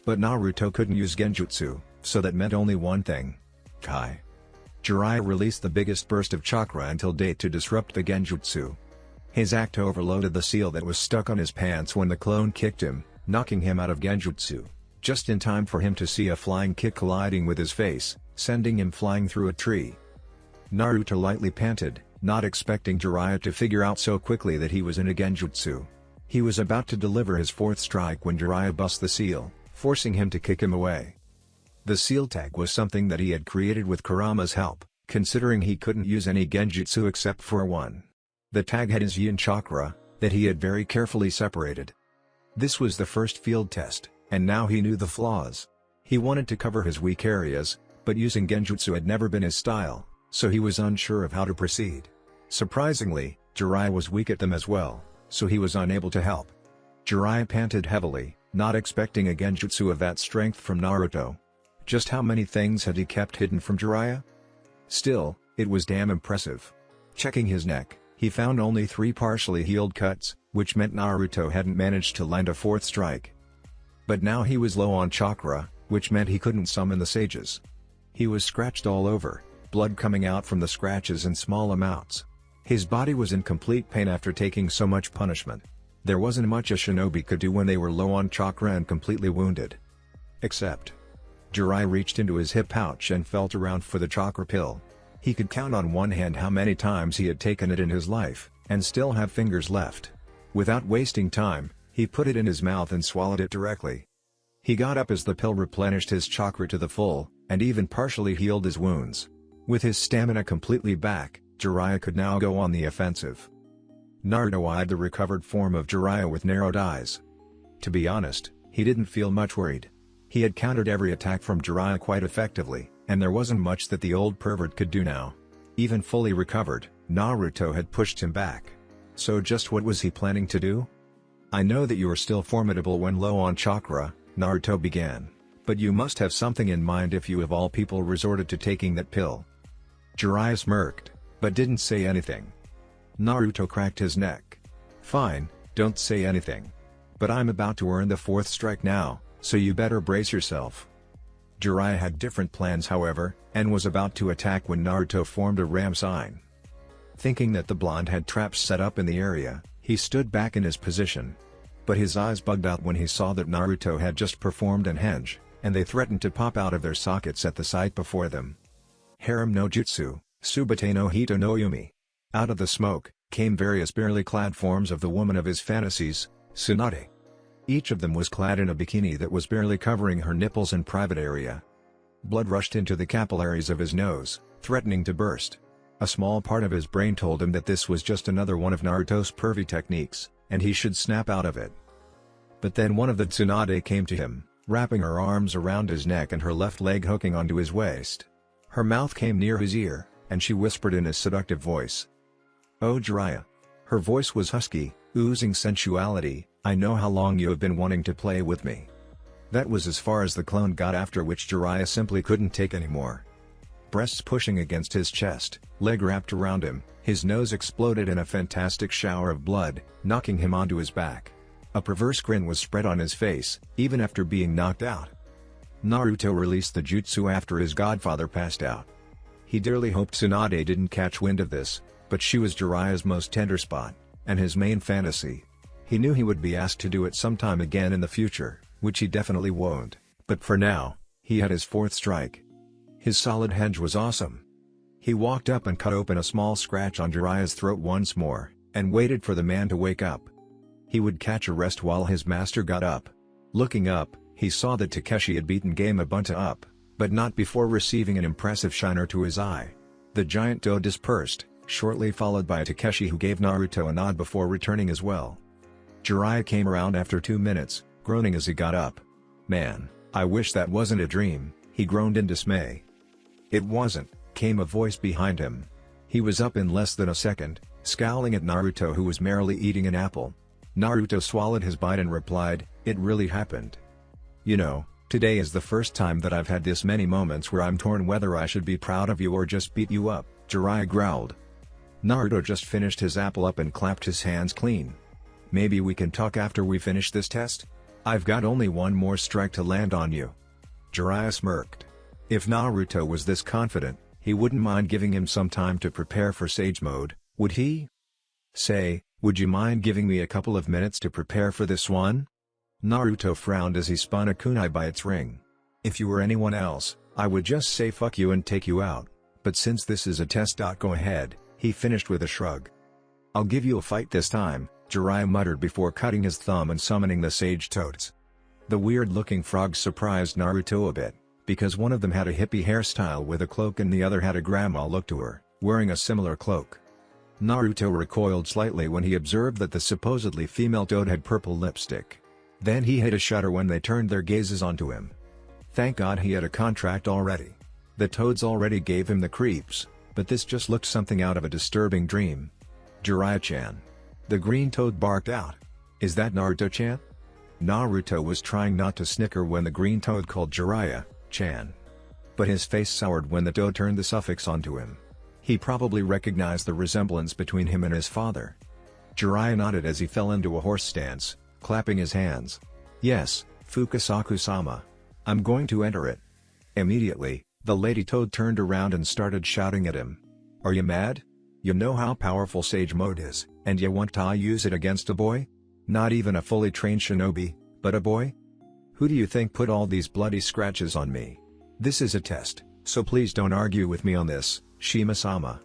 But Naruto couldn't use genjutsu, so that meant only one thing. Kai. Jiraiya released the biggest burst of chakra until date to disrupt the genjutsu. His act overloaded the seal that was stuck on his pants when the clone kicked him, knocking him out of genjutsu, just in time for him to see a flying kick colliding with his face, sending him flying through a tree. Naruto lightly panted, not expecting Jiraiya to figure out so quickly that he was in a genjutsu. He was about to deliver his fourth strike when Jiraiya bust the seal, forcing him to kick him away. The seal tag was something that he had created with Kurama's help, considering he couldn't use any genjutsu except for one. The tag had his yin chakra, that he had very carefully separated. This was the first field test, and now he knew the flaws. He wanted to cover his weak areas, but using genjutsu had never been his style, so he was unsure of how to proceed. Surprisingly, Jiraiya was weak at them as well, so he was unable to help. Jiraiya panted heavily, not expecting a genjutsu of that strength from Naruto. Just how many things had he kept hidden from Jiraiya? Still, it was damn impressive. Checking his neck, he found only 3 partially healed cuts, which meant Naruto hadn't managed to land a fourth strike. But now he was low on chakra, which meant he couldn't summon the sages. He was scratched all over, blood coming out from the scratches in small amounts. His body was in complete pain after taking so much punishment. There wasn't much a shinobi could do when they were low on chakra and completely wounded. Except. Jiraiya reached into his hip pouch and felt around for the chakra pill. He could count on one hand how many times he had taken it in his life, and still have fingers left. Without wasting time, he put it in his mouth and swallowed it directly. He got up as the pill replenished his chakra to the full, and even partially healed his wounds. With his stamina completely back, Jiraiya could now go on the offensive. Naruto eyed the recovered form of Jiraiya with narrowed eyes. To be honest, he didn't feel much worried. He had countered every attack from Jiraiya quite effectively, and there wasn't much that the old pervert could do now. Even fully recovered, Naruto had pushed him back. So just what was he planning to do? I know that you are still formidable when low on chakra, Naruto began, but you must have something in mind if you of all people resorted to taking that pill. Jiraiya smirked, but didn't say anything. Naruto cracked his neck. Fine, don't say anything. But I'm about to earn the fourth strike now, so you better brace yourself. Jiraiya had different plans however, and was about to attack when Naruto formed a ram sign. Thinking that the blonde had traps set up in the area, he stood back in his position. But his eyes bugged out when he saw that Naruto had just performed an henge, and they threatened to pop out of their sockets at the sight before them. Harem no Jutsu, Subate no Hito no Yumi. Out of the smoke, came various barely clad forms of the woman of his fantasies, Tsunade. Each of them was clad in a bikini that was barely covering her nipples and private area. Blood rushed into the capillaries of his nose, threatening to burst. A small part of his brain told him that this was just another one of Naruto's pervy techniques, and he should snap out of it. But then one of the Tsunade came to him, wrapping her arms around his neck and her left leg hooking onto his waist. Her mouth came near his ear, and she whispered in a seductive voice. "Oh Jiraiya." Her voice was husky, oozing sensuality, "I know how long you have been wanting to play with me." That was as far as the clone got, after which Jiraiya simply couldn't take anymore. Breasts pushing against his chest, leg wrapped around him, his nose exploded in a fantastic shower of blood, knocking him onto his back. A perverse grin was spread on his face, even after being knocked out. Naruto released the jutsu after his godfather passed out. He dearly hoped Tsunade didn't catch wind of this, but she was Jiraiya's most tender spot, and his main fantasy. He knew he would be asked to do it sometime again in the future, which he definitely won't, but for now, he had his fourth strike. His solid henge was awesome. He walked up and cut open a small scratch on Jiraiya's throat once more, and waited for the man to wake up. He would catch a rest while his master got up. Looking up, he saw that Takeshi had beaten Game Abunta up, but not before receiving an impressive shiner to his eye. The giant doe dispersed, shortly followed by Takeshi, who gave Naruto a nod before returning as well. Jiraiya came around after 2 minutes, groaning as he got up. "Man, I wish that wasn't a dream," he groaned in dismay. "It wasn't," came a voice behind him. He was up in less than a second, scowling at Naruto, who was merrily eating an apple. Naruto swallowed his bite and replied, "It really happened. You know, today is the first time that I've had this many moments where I'm torn whether I should be proud of you or just beat you up," Jiraiya growled. Naruto just finished his apple up and clapped his hands clean. "Maybe we can talk after we finish this test? I've got only one more strike to land on you." Jiraiya smirked. If Naruto was this confident, he wouldn't mind giving him some time to prepare for Sage Mode, would he? "Say, would you mind giving me a couple of minutes to prepare for this one?" Naruto frowned as he spun a kunai by its ring. "If you were anyone else, I would just say fuck you and take you out, but since this is a test, go ahead," he finished with a shrug. "I'll give you a fight this time," Jiraiya muttered before cutting his thumb and summoning the Sage Toads. The weird-looking frogs surprised Naruto a bit, because one of them had a hippie hairstyle with a cloak and the other had a grandma look to her, wearing a similar cloak. Naruto recoiled slightly when he observed that the supposedly female toad had purple lipstick. Then he hit a shudder when they turned their gazes onto him. Thank God he had a contract already. The toads already gave him the creeps, but this just looked something out of a disturbing dream. "Jiraiya-chan." The green toad barked out. "Is that Naruto-chan?" Naruto was trying not to snicker when the green toad called Jiraiya-chan. But his face soured when the toad turned the suffix onto him. He probably recognized the resemblance between him and his father. Jiraiya nodded as he fell into a horse stance, clapping his hands. "Yes, Fukasaku-sama. I'm going to enter it." Immediately, The Lady Toad turned around and started shouting at him. "Are you mad? You know how powerful Sage Mode is, and you want to use it against a boy? Not even a fully trained shinobi, but a boy? Who do you think put all these bloody scratches on me? This is a test, so please don't argue with me on this, Shima-sama."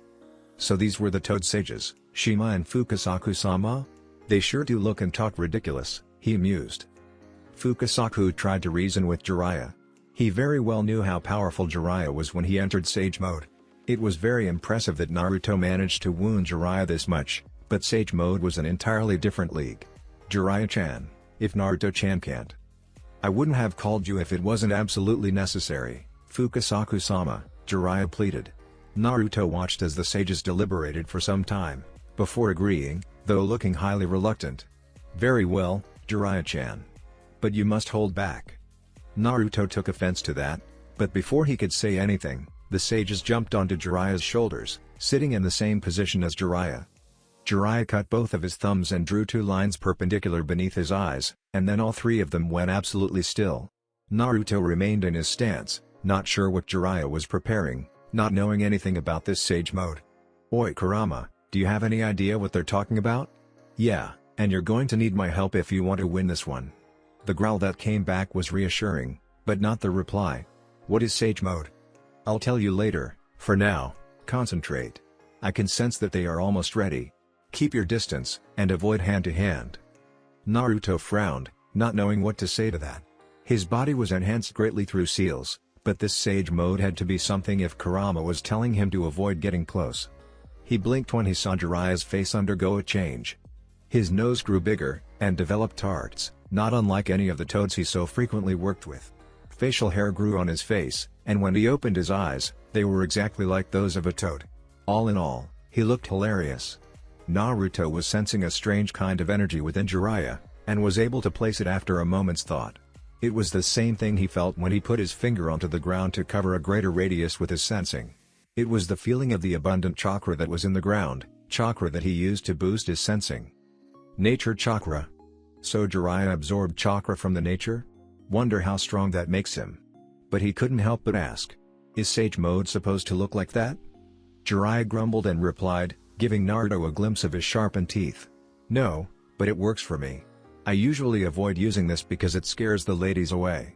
So these were the Toad Sages, Shima and Fukasaku-sama? They sure do look and talk ridiculous, he mused. Fukasaku tried to reason with Jiraiya. He very well knew how powerful Jiraiya was when he entered Sage Mode. It was very impressive that Naruto managed to wound Jiraiya this much, but Sage Mode was an entirely different league. "Jiraiya-chan, if Naruto-chan can't. I wouldn't have called you if it wasn't absolutely necessary, Fukasaku-sama," Jiraiya pleaded. Naruto watched as the sages deliberated for some time, before agreeing, though looking highly reluctant. "Very well, Jiraiya-chan. But you must hold back." Naruto took offense to that, but before he could say anything, the sages jumped onto Jiraiya's shoulders, sitting in the same position as Jiraiya. Jiraiya cut both of his thumbs and drew 2 lines perpendicular beneath his eyes, and then all 3 of them went absolutely still. Naruto remained in his stance, not sure what Jiraiya was preparing, not knowing anything about this Sage Mode. "Oi Kurama, do you have any idea what they're talking about?" "Yeah, and you're going to need my help if you want to win this one." The growl that came back was reassuring, but not the reply. "What is Sage Mode?" "I'll tell you later, for now, concentrate. I can sense that they are almost ready. Keep your distance, and avoid hand-to-hand." Naruto frowned, not knowing what to say to that. His body was enhanced greatly through seals, but this Sage Mode had to be something if Kurama was telling him to avoid getting close. He blinked when he saw Jiraiya's face undergo a change. His nose grew bigger, and developed tarts, not unlike any of the toads he so frequently worked with. Facial hair grew on his face, and when he opened his eyes, they were exactly like those of a toad. All in all, he looked hilarious. Naruto was sensing a strange kind of energy within Jiraiya, and was able to place it after a moment's thought. It was the same thing he felt when he put his finger onto the ground to cover a greater radius with his sensing. It was the feeling of the abundant chakra that was in the ground, chakra that he used to boost his sensing. Nature chakra. So Jiraiya absorbed chakra from the nature? Wonder how strong that makes him. But he couldn't help but ask. Is Sage Mode supposed to look like that? Jiraiya grumbled and replied, giving Naruto a glimpse of his sharpened teeth. "No, but it works for me. I usually avoid using this because it scares the ladies away."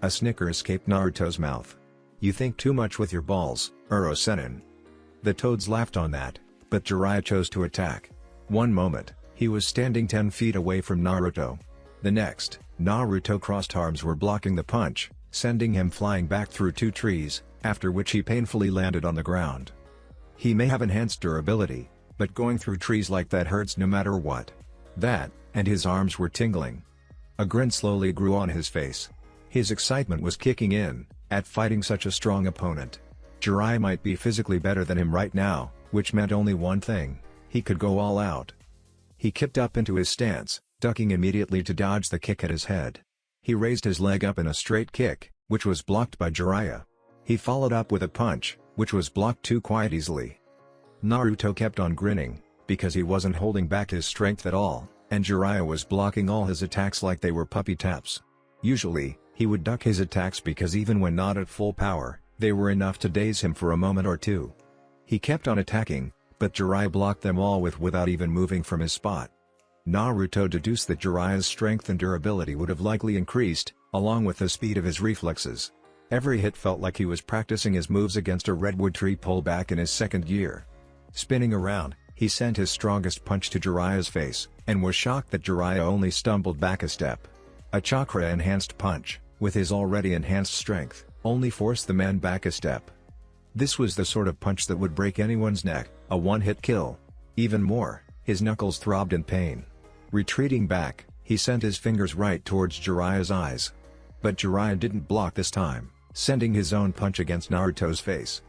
A snicker escaped Naruto's mouth. "You think too much with your balls, Uro-sennin." The toads laughed on that, but Jiraiya chose to attack. One moment, he was standing 10 feet away from Naruto. The next, Naruto crossed arms were blocking the punch, sending him flying back through 2 trees, after which he painfully landed on the ground. He may have enhanced durability, but going through trees like that hurts no matter what. That, and his arms were tingling. A grin slowly grew on his face. His excitement was kicking in, at fighting such a strong opponent. Jiraiya might be physically better than him right now, which meant only one thing: he could go all out. He kicked up into his stance, ducking immediately to dodge the kick at his head. He raised his leg up in a straight kick, which was blocked by Jiraiya. He followed up with a punch, which was blocked too quite easily. Naruto kept on grinning, because he wasn't holding back his strength at all, and Jiraiya was blocking all his attacks like they were puppy taps. Usually, he would duck his attacks because even when not at full power, they were enough to daze him for a moment or two. He kept on attacking, but Jiraiya blocked them all without even moving from his spot. Naruto deduced that Jiraiya's strength and durability would have likely increased, along with the speed of his reflexes. Every hit felt like he was practicing his moves against a redwood tree pole back in his 2nd year. Spinning around, he sent his strongest punch to Jiraiya's face, and was shocked that Jiraiya only stumbled back a step. A chakra-enhanced punch, with his already enhanced strength, only forced the man back a step. This was the sort of punch that would break anyone's neck, a one-hit kill. Even more, his knuckles throbbed in pain. Retreating back, he sent his fingers right towards Jiraiya's eyes. But Jiraiya didn't block this time, sending his own punch against Naruto's face.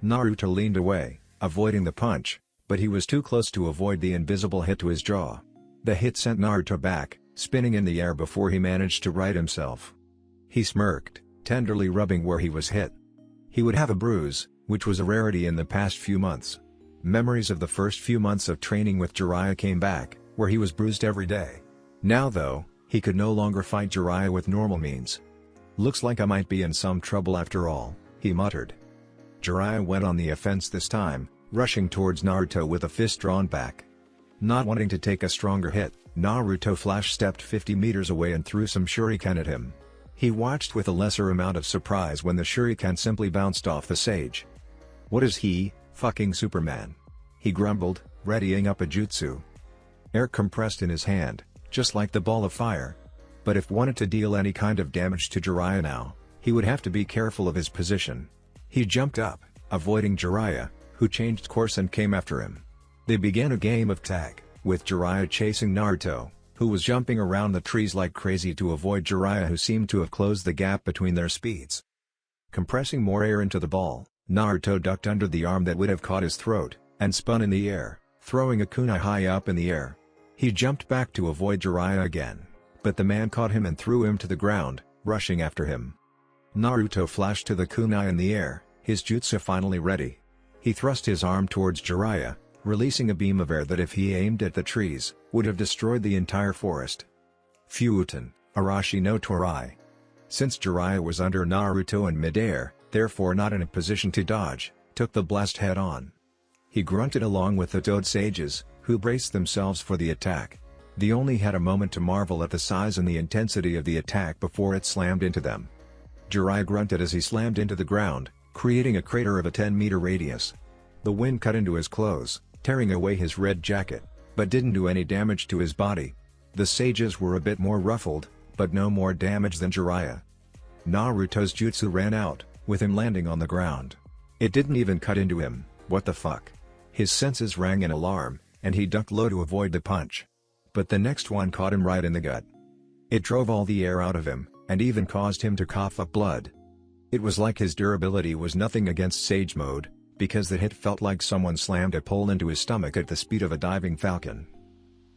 Naruto leaned away, avoiding the punch, but he was too close to avoid the invisible hit to his jaw. The hit sent Naruto back, spinning in the air before he managed to right himself. He smirked, tenderly rubbing where he was hit. He would have a bruise, which was a rarity in the past few months. Memories of the first few months of training with Jiraiya came back, where he was bruised every day. Now though, he could no longer fight Jiraiya with normal means. Looks like I might be in some trouble after all, he muttered. Jiraiya went on the offense this time, rushing towards Naruto with a fist drawn back. Not wanting to take a stronger hit, Naruto flash-stepped 50 meters away and threw some shuriken at him. He watched with a lesser amount of surprise when the shuriken simply bounced off the sage. "What is he, fucking Superman?" he grumbled, readying up a jutsu. Air compressed in his hand, just like the ball of fire. But if wanted to deal any kind of damage to Jiraiya now, he would have to be careful of his position. He jumped up, avoiding Jiraiya, who changed course and came after him. They began a game of tag, with Jiraiya chasing Naruto, who was jumping around the trees like crazy to avoid Jiraiya, who seemed to have closed the gap between their speeds. Compressing more air into the ball, Naruto ducked under the arm that would have caught his throat, and spun in the air, throwing a kunai high up in the air. He jumped back to avoid Jiraiya again, but the man caught him and threw him to the ground, rushing after him. Naruto flashed to the kunai in the air, his jutsu finally ready. He thrust his arm towards Jiraiya, releasing a beam of air that if he aimed at the trees, would have destroyed the entire forest. Fuuten, Arashi no Torai. Since Jiraiya was under Naruto in midair, therefore not in a position to dodge, took the blast head-on. He grunted along with the Toad sages, who braced themselves for the attack. They only had a moment to marvel at the size and the intensity of the attack before it slammed into them. Jiraiya grunted as he slammed into the ground, creating a crater of a 10-meter radius. The wind cut into his clothes, tearing away his red jacket, but didn't do any damage to his body. The sages were a bit more ruffled, but no more damage than Jiraiya. Naruto's jutsu ran out, with him landing on the ground. It didn't even cut into him. What the fuck? His senses rang in alarm, and he ducked low to avoid the punch. But the next one caught him right in the gut. It drove all the air out of him, and even caused him to cough up blood. It was like his durability was nothing against Sage Mode, because the hit felt like someone slammed a pole into his stomach at the speed of a diving falcon.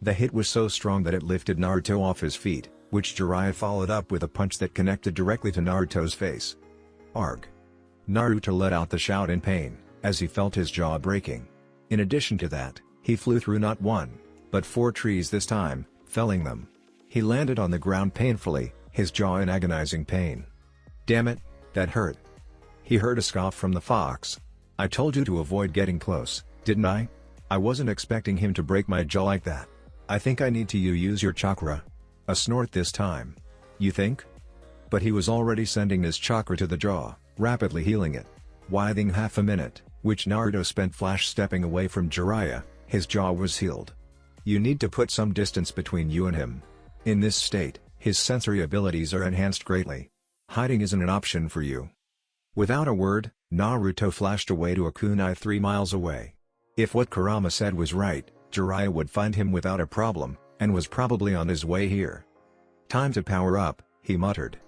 The hit was so strong that it lifted Naruto off his feet, which Jiraiya followed up with a punch that connected directly to Naruto's face. Arg! Naruto let out the shout in pain, as he felt his jaw breaking. In addition to that, he flew through not one, but 4 trees this time, felling them. He landed on the ground painfully, his jaw in agonizing pain. Damn it, that hurt. He heard a scoff from the fox. I told you to avoid getting close, didn't I? I wasn't expecting him to break my jaw like that. I think I need to use your chakra. A snort this time. You think? But he was already sending his chakra to the jaw, rapidly healing it. Withing half a minute, which Naruto spent flash-stepping away from Jiraiya, his jaw was healed. You need to put some distance between you and him. In this state, his sensory abilities are enhanced greatly. Hiding isn't an option for you. Without a word, Naruto flashed away to a kunai 3 miles away. If what Kurama said was right, Jiraiya would find him without a problem, and was probably on his way here. Time to power up, he muttered.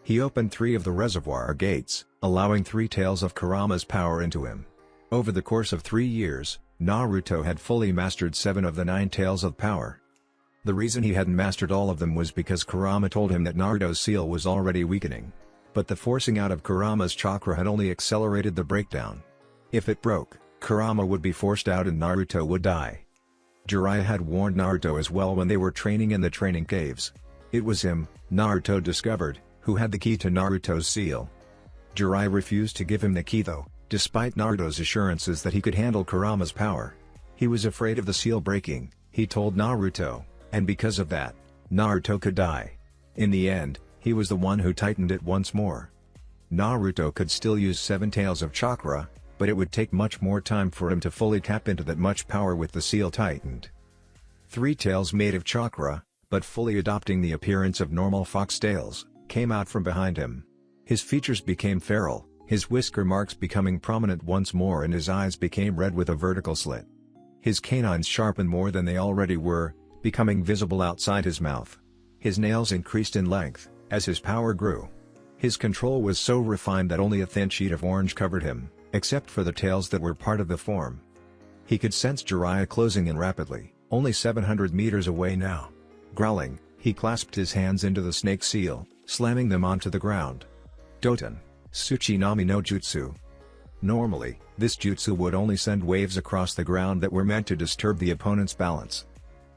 He opened 3 of the reservoir gates, allowing 3 tails of Kurama's power into him. Over the course of 3 years, Naruto had fully mastered 7 of the 9 tails of power. The reason he hadn't mastered all of them was because Kurama told him that Naruto's seal was already weakening. But the forcing out of Kurama's chakra had only accelerated the breakdown. If it broke, Kurama would be forced out and Naruto would die. Jiraiya had warned Naruto as well when they were training in the training caves. It was him, Naruto discovered, who had the key to Naruto's seal. Jiraiya refused to give him the key though, despite Naruto's assurances that he could handle Kurama's power. He was afraid of the seal breaking, he told Naruto, and because of that, Naruto could die. In the end, he was the one who tightened it once more. Naruto could still use 7 tails of chakra, but it would take much more time for him to fully tap into that much power with the seal tightened. 3 tails made of chakra, but fully adopting the appearance of normal fox tails, came out from behind him. His features became feral, his whisker marks becoming prominent once more and his eyes became red with a vertical slit. His canines sharpened more than they already were, becoming visible outside his mouth. His nails increased in length, as his power grew. His control was so refined that only a thin sheet of orange covered him, except for the tails that were part of the form. He could sense Jiraiya closing in rapidly, only 700 meters away now. Growling, he clasped his hands into the snake seal, slamming them onto the ground. Doten, Tsuchinami no Jutsu. Normally, this jutsu would only send waves across the ground that were meant to disturb the opponent's balance.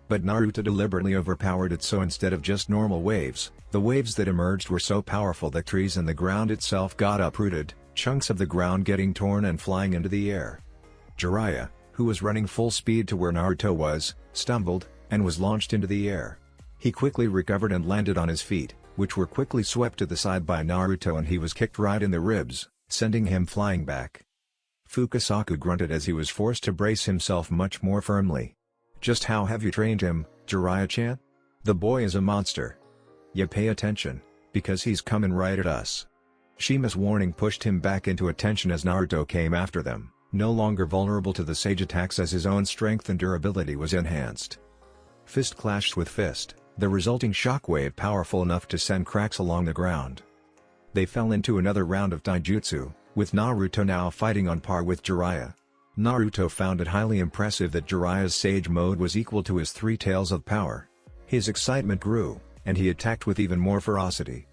But Naruto deliberately overpowered it, so instead of just normal waves, the waves that emerged were so powerful that trees and the ground itself got uprooted, chunks of the ground getting torn and flying into the air. Jiraiya, who was running full speed to where Naruto was, stumbled, and was launched into the air. He quickly recovered and landed on his feet, which were quickly swept to the side by Naruto, and he was kicked right in the ribs, sending him flying back. Fukasaku grunted as he was forced to brace himself much more firmly. "Just how have you trained him, Jiraiya-chan? The boy is a monster. Ya pay attention, because he's coming right at us." Shima's warning pushed him back into attention as Naruto came after them, no longer vulnerable to the sage attacks as his own strength and durability was enhanced. Fist clashed with fist, the resulting shockwave powerful enough to send cracks along the ground. They fell into another round of taijutsu, with Naruto now fighting on par with Jiraiya. Naruto found it highly impressive that Jiraiya's Sage Mode was equal to his 3 tails of power. His excitement grew, and he attacked with even more ferocity.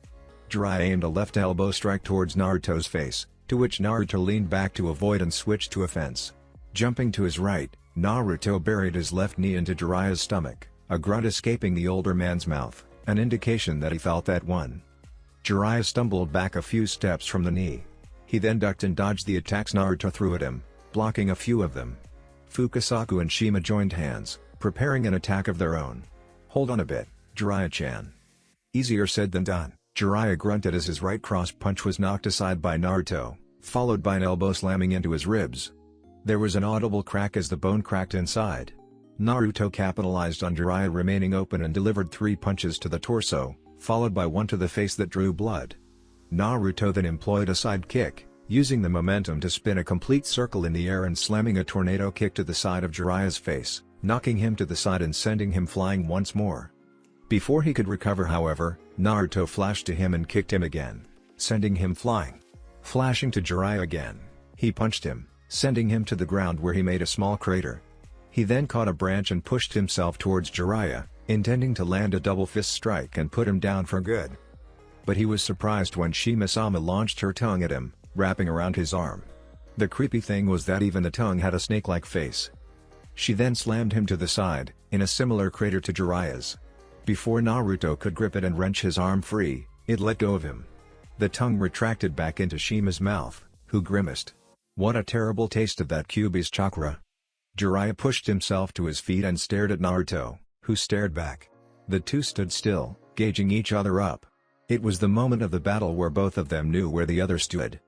Jiraiya aimed a left elbow strike towards Naruto's face, to which Naruto leaned back to avoid and switched to offense. Jumping to his right, Naruto buried his left knee into Jiraiya's stomach, a grunt escaping the older man's mouth, an indication that he felt that one. Jiraiya stumbled back a few steps from the knee. He then ducked and dodged the attacks Naruto threw at him, blocking a few of them. Fukasaku and Shima joined hands, preparing an attack of their own. "Hold on a bit, Jiraiya-chan." Easier said than done. Jiraiya grunted as his right cross punch was knocked aside by Naruto, followed by an elbow slamming into his ribs. There was an audible crack as the bone cracked inside. Naruto capitalized on Jiraiya remaining open and delivered 3 punches to the torso, followed by one to the face that drew blood. Naruto then employed a side kick, using the momentum to spin a complete circle in the air and slamming a tornado kick to the side of Jiraiya's face, knocking him to the side and sending him flying once more. Before he could recover, however, Naruto flashed to him and kicked him again, sending him flying. Flashing to Jiraiya again, he punched him, sending him to the ground where he made a small crater. He then caught a branch and pushed himself towards Jiraiya, intending to land a double fist strike and put him down for good. But he was surprised when Shima-sama launched her tongue at him, wrapping around his arm. The creepy thing was that even the tongue had a snake-like face. She then slammed him to the side, in a similar crater to Jiraiya's. Before Naruto could grip it and wrench his arm free, it let go of him. The tongue retracted back into Shima's mouth, who grimaced. "What a terrible taste of that Kyuubi's chakra." Jiraiya pushed himself to his feet and stared at Naruto, who stared back. The two stood still, gauging each other up. It was the moment of the battle where both of them knew where the other stood.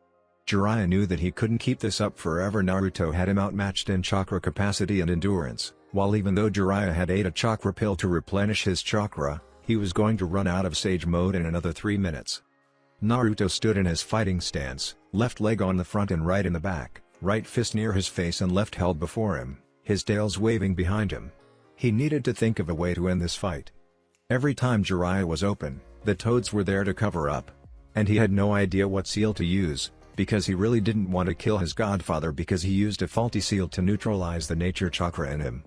Jiraiya knew that he couldn't keep this up forever. Naruto had him outmatched in chakra capacity and endurance, while even though Jiraiya had ate a chakra pill to replenish his chakra, he was going to run out of Sage Mode in another 3 minutes. Naruto stood in his fighting stance, left leg on the front and right in the back, right fist near his face and left held before him, his tails waving behind him. He needed to think of a way to end this fight. Every time Jiraiya was open, the toads were there to cover up. And he had no idea what seal to use, because he really didn't want to kill his godfather because he used a faulty seal to neutralize the nature chakra in him.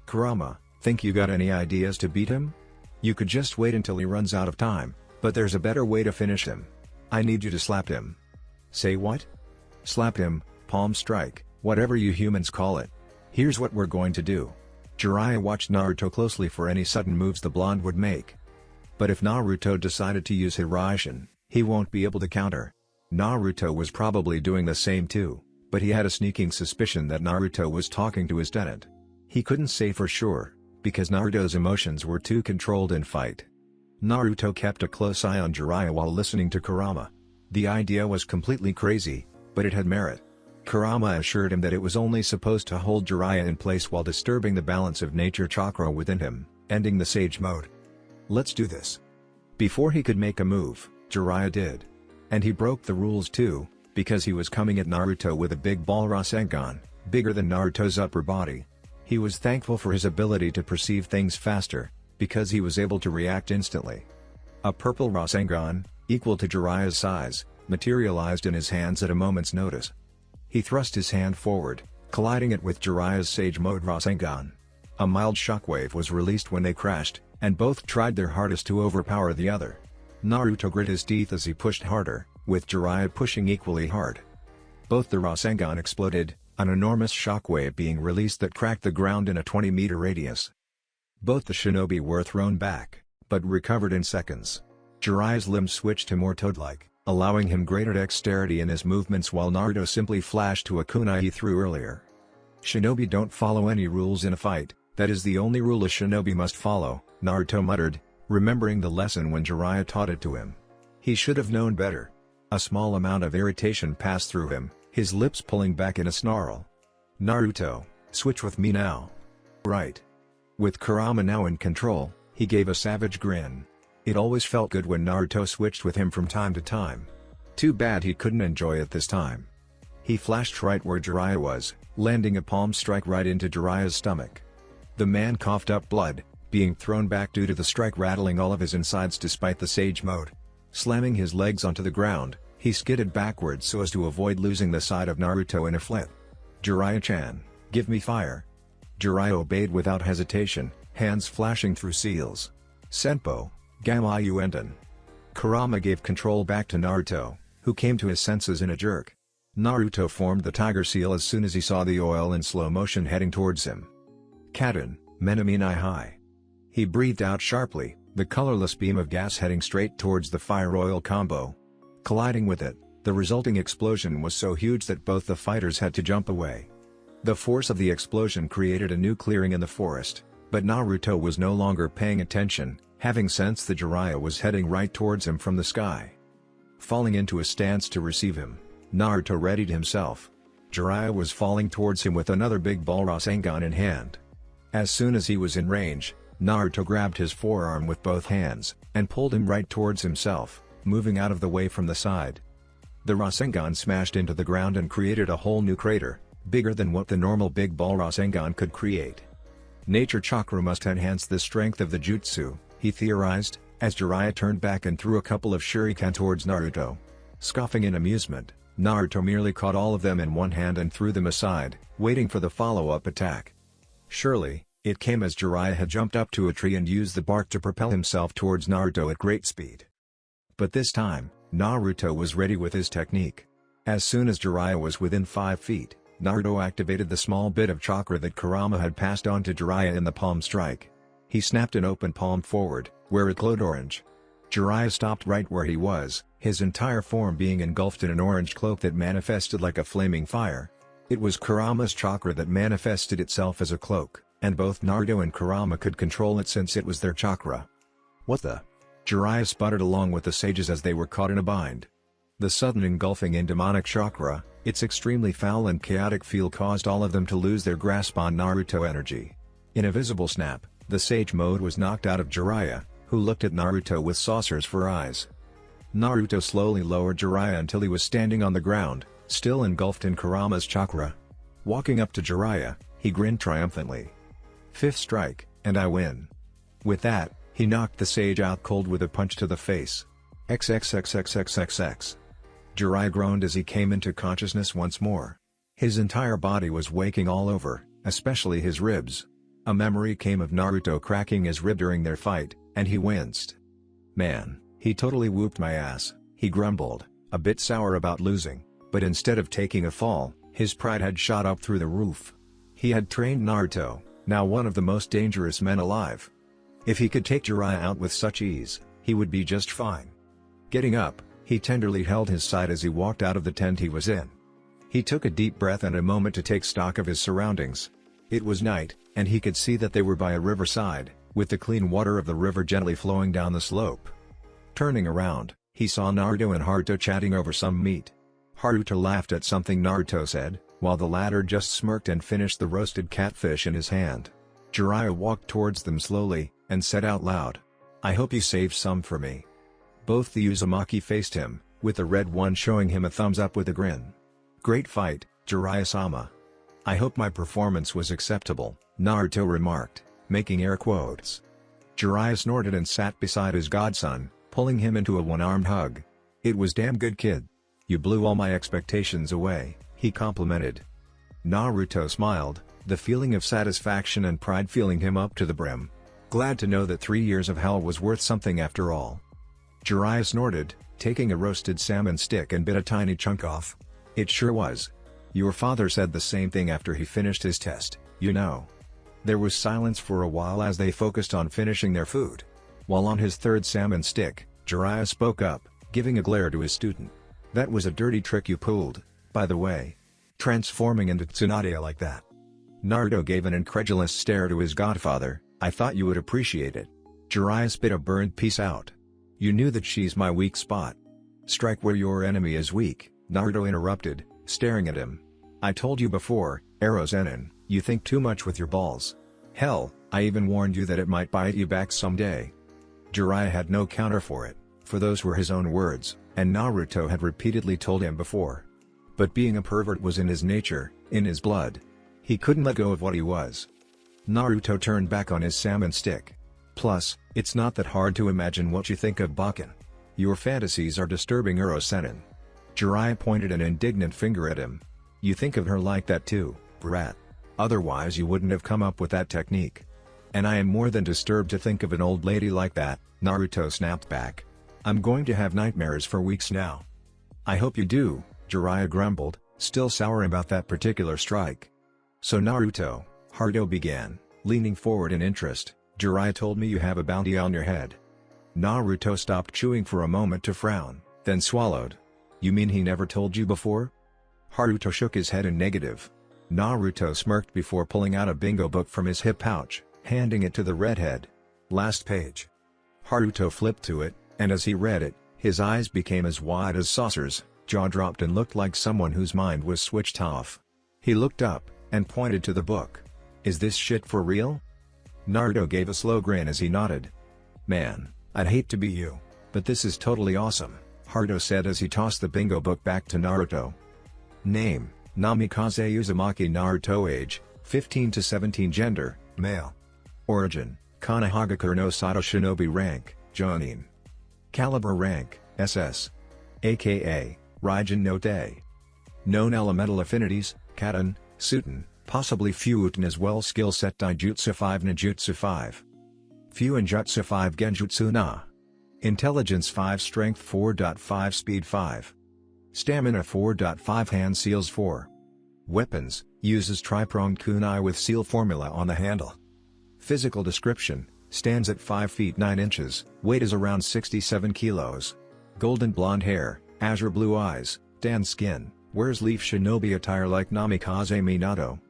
"Kurama, think you got any ideas to beat him? You could just wait until he runs out of time, but there's a better way to finish him. I need you to slap him." "Say what?" "Slap him, palm strike, whatever you humans call it. Here's what we're going to do." Jiraiya watched Naruto closely for any sudden moves the blonde would make. But if Naruto decided to use Hiraishin, he won't be able to counter. Naruto was probably doing the same too, but he had a sneaking suspicion that Naruto was talking to his tenant. He couldn't say for sure, because Naruto's emotions were too controlled in fight. Naruto kept a close eye on Jiraiya while listening to Kurama. The idea was completely crazy, but it had merit. Kurama assured him that it was only supposed to hold Jiraiya in place while disturbing the balance of nature chakra within him, ending the Sage Mode. "Let's do this." Before he could make a move, Jiraiya did. And he broke the rules too, because he was coming at Naruto with a big ball Rasengan, bigger than Naruto's upper body. He was thankful for his ability to perceive things faster, because he was able to react instantly. A purple Rasengan, equal to Jiraiya's size, materialized in his hands at a moment's notice. He thrust his hand forward, colliding it with Jiraiya's Sage Mode Rasengan. A mild shockwave was released when they crashed, and both tried their hardest to overpower the other. Naruto grit his teeth as he pushed harder, with Jiraiya pushing equally hard. Both the Rasengan exploded, an enormous shockwave being released that cracked the ground in a 20-meter radius. Both the shinobi were thrown back, but recovered in seconds. Jiraiya's limbs switched to more toad-like, allowing him greater dexterity in his movements while Naruto simply flashed to a kunai he threw earlier. Shinobi don't follow any rules in a fight, that is the only rule a shinobi must follow, Naruto muttered, remembering the lesson when Jiraiya taught it to him. He should have known better. A small amount of irritation passed through him, his lips pulling back in a snarl. Naruto, switch with me now. Right. With Kurama now in control, he gave a savage grin. It always felt good when Naruto switched with him from time to time. Too bad he couldn't enjoy it this time. He flashed right where Jiraiya was, landing a palm strike right into Jiraiya's stomach. The man coughed up blood, being thrown back due to the strike rattling all of his insides despite the Sage Mode. Slamming his legs onto the ground, he skidded backwards so as to avoid losing the side of Naruto in a flip. Jiraiya-chan, give me fire. Jiraiya obeyed without hesitation, hands flashing through seals. Senpo, Gamma Uenden. Kurama gave control back to Naruto, who came to his senses in a jerk. Naruto formed the tiger seal as soon as he saw the oil in slow motion heading towards him. Kaden, Menami Nai Hai. He breathed out sharply, the colorless beam of gas heading straight towards the fire oil combo. Colliding with it, the resulting explosion was so huge that both the fighters had to jump away. The force of the explosion created a new clearing in the forest, but Naruto was no longer paying attention, having sensed that Jiraiya was heading right towards him from the sky. Falling into a stance to receive him, Naruto readied himself. Jiraiya was falling towards him with another big ball Rasengan in hand. As soon as he was in range, Naruto grabbed his forearm with both hands, and pulled him right towards himself, moving out of the way from the side. The Rasengan smashed into the ground and created a whole new crater, bigger than what the normal big ball Rasengan could create. Nature chakra must enhance the strength of the jutsu, he theorized, as Jiraiya turned back and threw a couple of shuriken towards Naruto. Scoffing in amusement, Naruto merely caught all of them in one hand and threw them aside, waiting for the follow-up attack. Surely, it came as Jiraiya had jumped up to a tree and used the bark to propel himself towards Naruto at great speed. But this time, Naruto was ready with his technique. As soon as Jiraiya was within 5 feet, Naruto activated the small bit of chakra that Kurama had passed on to Jiraiya in the palm strike. He snapped an open palm forward, where it glowed orange. Jiraiya stopped right where he was, his entire form being engulfed in an orange cloak that manifested like a flaming fire. It was Kurama's chakra that manifested itself as a cloak, and both Naruto and Kurama could control it since it was their chakra. What the? Jiraiya sputtered along with the sages as they were caught in a bind. The sudden engulfing in demonic chakra, its extremely foul and chaotic feel caused all of them to lose their grasp on Naruto energy. In a visible snap, the Sage Mode was knocked out of Jiraiya, who looked at Naruto with saucers for eyes. Naruto slowly lowered Jiraiya until he was standing on the ground, still engulfed in Kurama's chakra. Walking up to Jiraiya, he grinned triumphantly. "5th strike, and I win." With that, he knocked the sage out cold with a punch to the face. XXXXXXX. Jiraiya groaned as he came into consciousness once more. His entire body was waking all over, especially his ribs. A memory came of Naruto cracking his rib during their fight, and he winced. "Man, he totally whooped my ass," he grumbled, a bit sour about losing, but instead of taking a fall, his pride had shot up through the roof. He had trained Naruto, now one of the most dangerous men alive. If he could take Jiraiya out with such ease, he would be just fine. Getting up, he tenderly held his side as he walked out of the tent he was in. He took a deep breath and a moment to take stock of his surroundings. It was night, and he could see that they were by a riverside, with the clean water of the river gently flowing down the slope. Turning around, he saw Naruto and Haruto chatting over some meat. Haruto laughed at something Naruto said, while the latter just smirked and finished the roasted catfish in his hand. Jiraiya walked towards them slowly, and said out loud, "I hope you saved some for me." Both the Uzumaki faced him, with the red one showing him a thumbs up with a grin. "Great fight, Jiraiya-sama." "I hope my performance was acceptable," Naruto remarked, making air quotes. Jiraiya snorted and sat beside his godson, pulling him into a one-armed hug. "It was damn good, kid. You blew all my expectations away," he complimented. Naruto smiled, the feeling of satisfaction and pride filling him up to the brim. Glad to know that 3 years of hell was worth something after all. Jiraiya snorted, taking a roasted salmon stick and bit a tiny chunk off. "It sure was. Your father said the same thing after he finished his test, you know." There was silence for a while as they focused on finishing their food. While on his third salmon stick, Jiraiya spoke up, giving a glare to his student. That was a dirty trick you pulled, by the way. Transforming into Tsunade like that. Naruto gave an incredulous stare to his godfather. I thought you would appreciate it. Jiraiya spit a burned piece out. You knew that she's my weak spot. Strike where your enemy is weak, Naruto interrupted, staring at him. I told you before, Arrow Zenin, you think too much with your balls. Hell, I even warned you that it might bite you back someday. Jiraiya had no counter for it, for those were his own words, and Naruto had repeatedly told him before. But being a pervert was in his nature, in his blood. He couldn't let go of what he was. Naruto turned back on his salmon stick. Plus, it's not that hard to imagine what you think of Bakken. Your fantasies are disturbing, Uro Senin. Jiraiya pointed an indignant finger at him. You think of her like that too, brat. Otherwise you wouldn't have come up with that technique. And I am more than disturbed to think of an old lady like that, Naruto snapped back. I'm going to have nightmares for weeks now. I hope you do, Jiraiya grumbled, still sour about that particular strike. So Naruto, Haruto began, leaning forward in interest. Jiraiya told me you have a bounty on your head. Naruto stopped chewing for a moment to frown, then swallowed. You mean he never told you before? Haruto shook his head in negative. Naruto smirked before pulling out a bingo book from his hip pouch, handing it to the redhead. Last page. Haruto flipped to it, and as he read it, his eyes became as wide as saucers, jaw dropped and looked like someone whose mind was switched off. He looked up, and pointed to the book. Is this shit for real? Naruto gave a slow grin as he nodded. Man, I'd hate to be you, but this is totally awesome, Haruto said as he tossed the bingo book back to Naruto. Name, Namikaze Uzumaki. Naruto. Age, 15 to 17. Gender, male. Origin, Konohagakure no Sato. Shinobi. Rank, Jonin. Caliber. Rank, SS. aka, Raijin no Te. Known elemental affinities, Katon, Suiten, possibly Fuuten as well. Skill set Daijutsu 5 Ninjutsu 5. Fuinjutsu 5 Genjutsu Na. Intelligence 5 Strength 4.5 Speed 5. Stamina 4.5 Hand Seals 4. Weapons, uses tri-pronged kunai with seal formula on the handle. Physical description, stands at 5 feet 9 inches, weight is around 67 kilos. Golden blonde hair, azure blue eyes, tan skin, wears leaf shinobi attire like Namikaze Minato.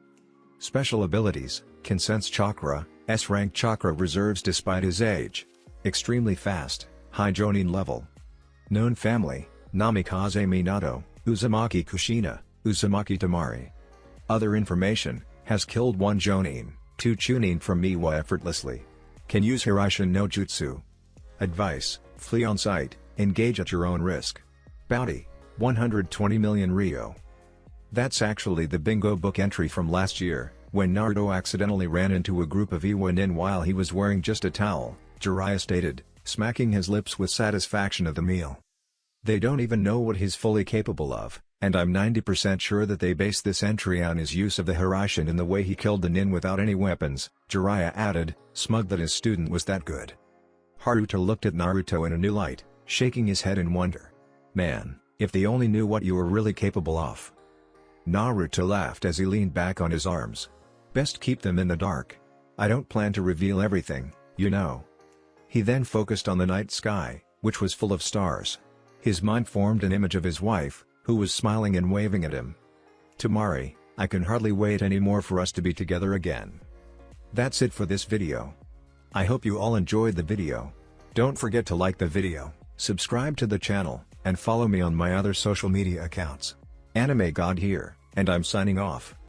Special abilities, can sense chakra, S-rank chakra reserves despite his age. Extremely fast, high Jonin level. Known family, Namikaze Minato, Uzumaki Kushina, Uzumaki Tamari. Other information, has killed 1 Jonin, 2 Chunin from Miwa effortlessly. Can use Hiraishin no Jutsu. Advice, flee on sight, engage at your own risk. Bounty, 120 million Ryo. That's actually the bingo book entry from last year, when Naruto accidentally ran into a group of Iwa nin while he was wearing just a towel, Jiraiya stated, smacking his lips with satisfaction of the meal. They don't even know what he's fully capable of, and I'm 90% sure that they based this entry on his use of the Hiraishin and the way he killed the nin without any weapons, Jiraiya added, smug that his student was that good. Haruto looked at Naruto in a new light, shaking his head in wonder. Man, if they only knew what you were really capable of. Naruto laughed as he leaned back on his arms. Best keep them in the dark. I don't plan to reveal everything, you know. He then focused on the night sky, which was full of stars. His mind formed an image of his wife, who was smiling and waving at him. Tamari, I can hardly wait anymore for us to be together again. That's it for this video. I hope you all enjoyed the video. Don't forget to like the video, subscribe to the channel, and follow me on my other social media accounts. Anime God here, and I'm signing off.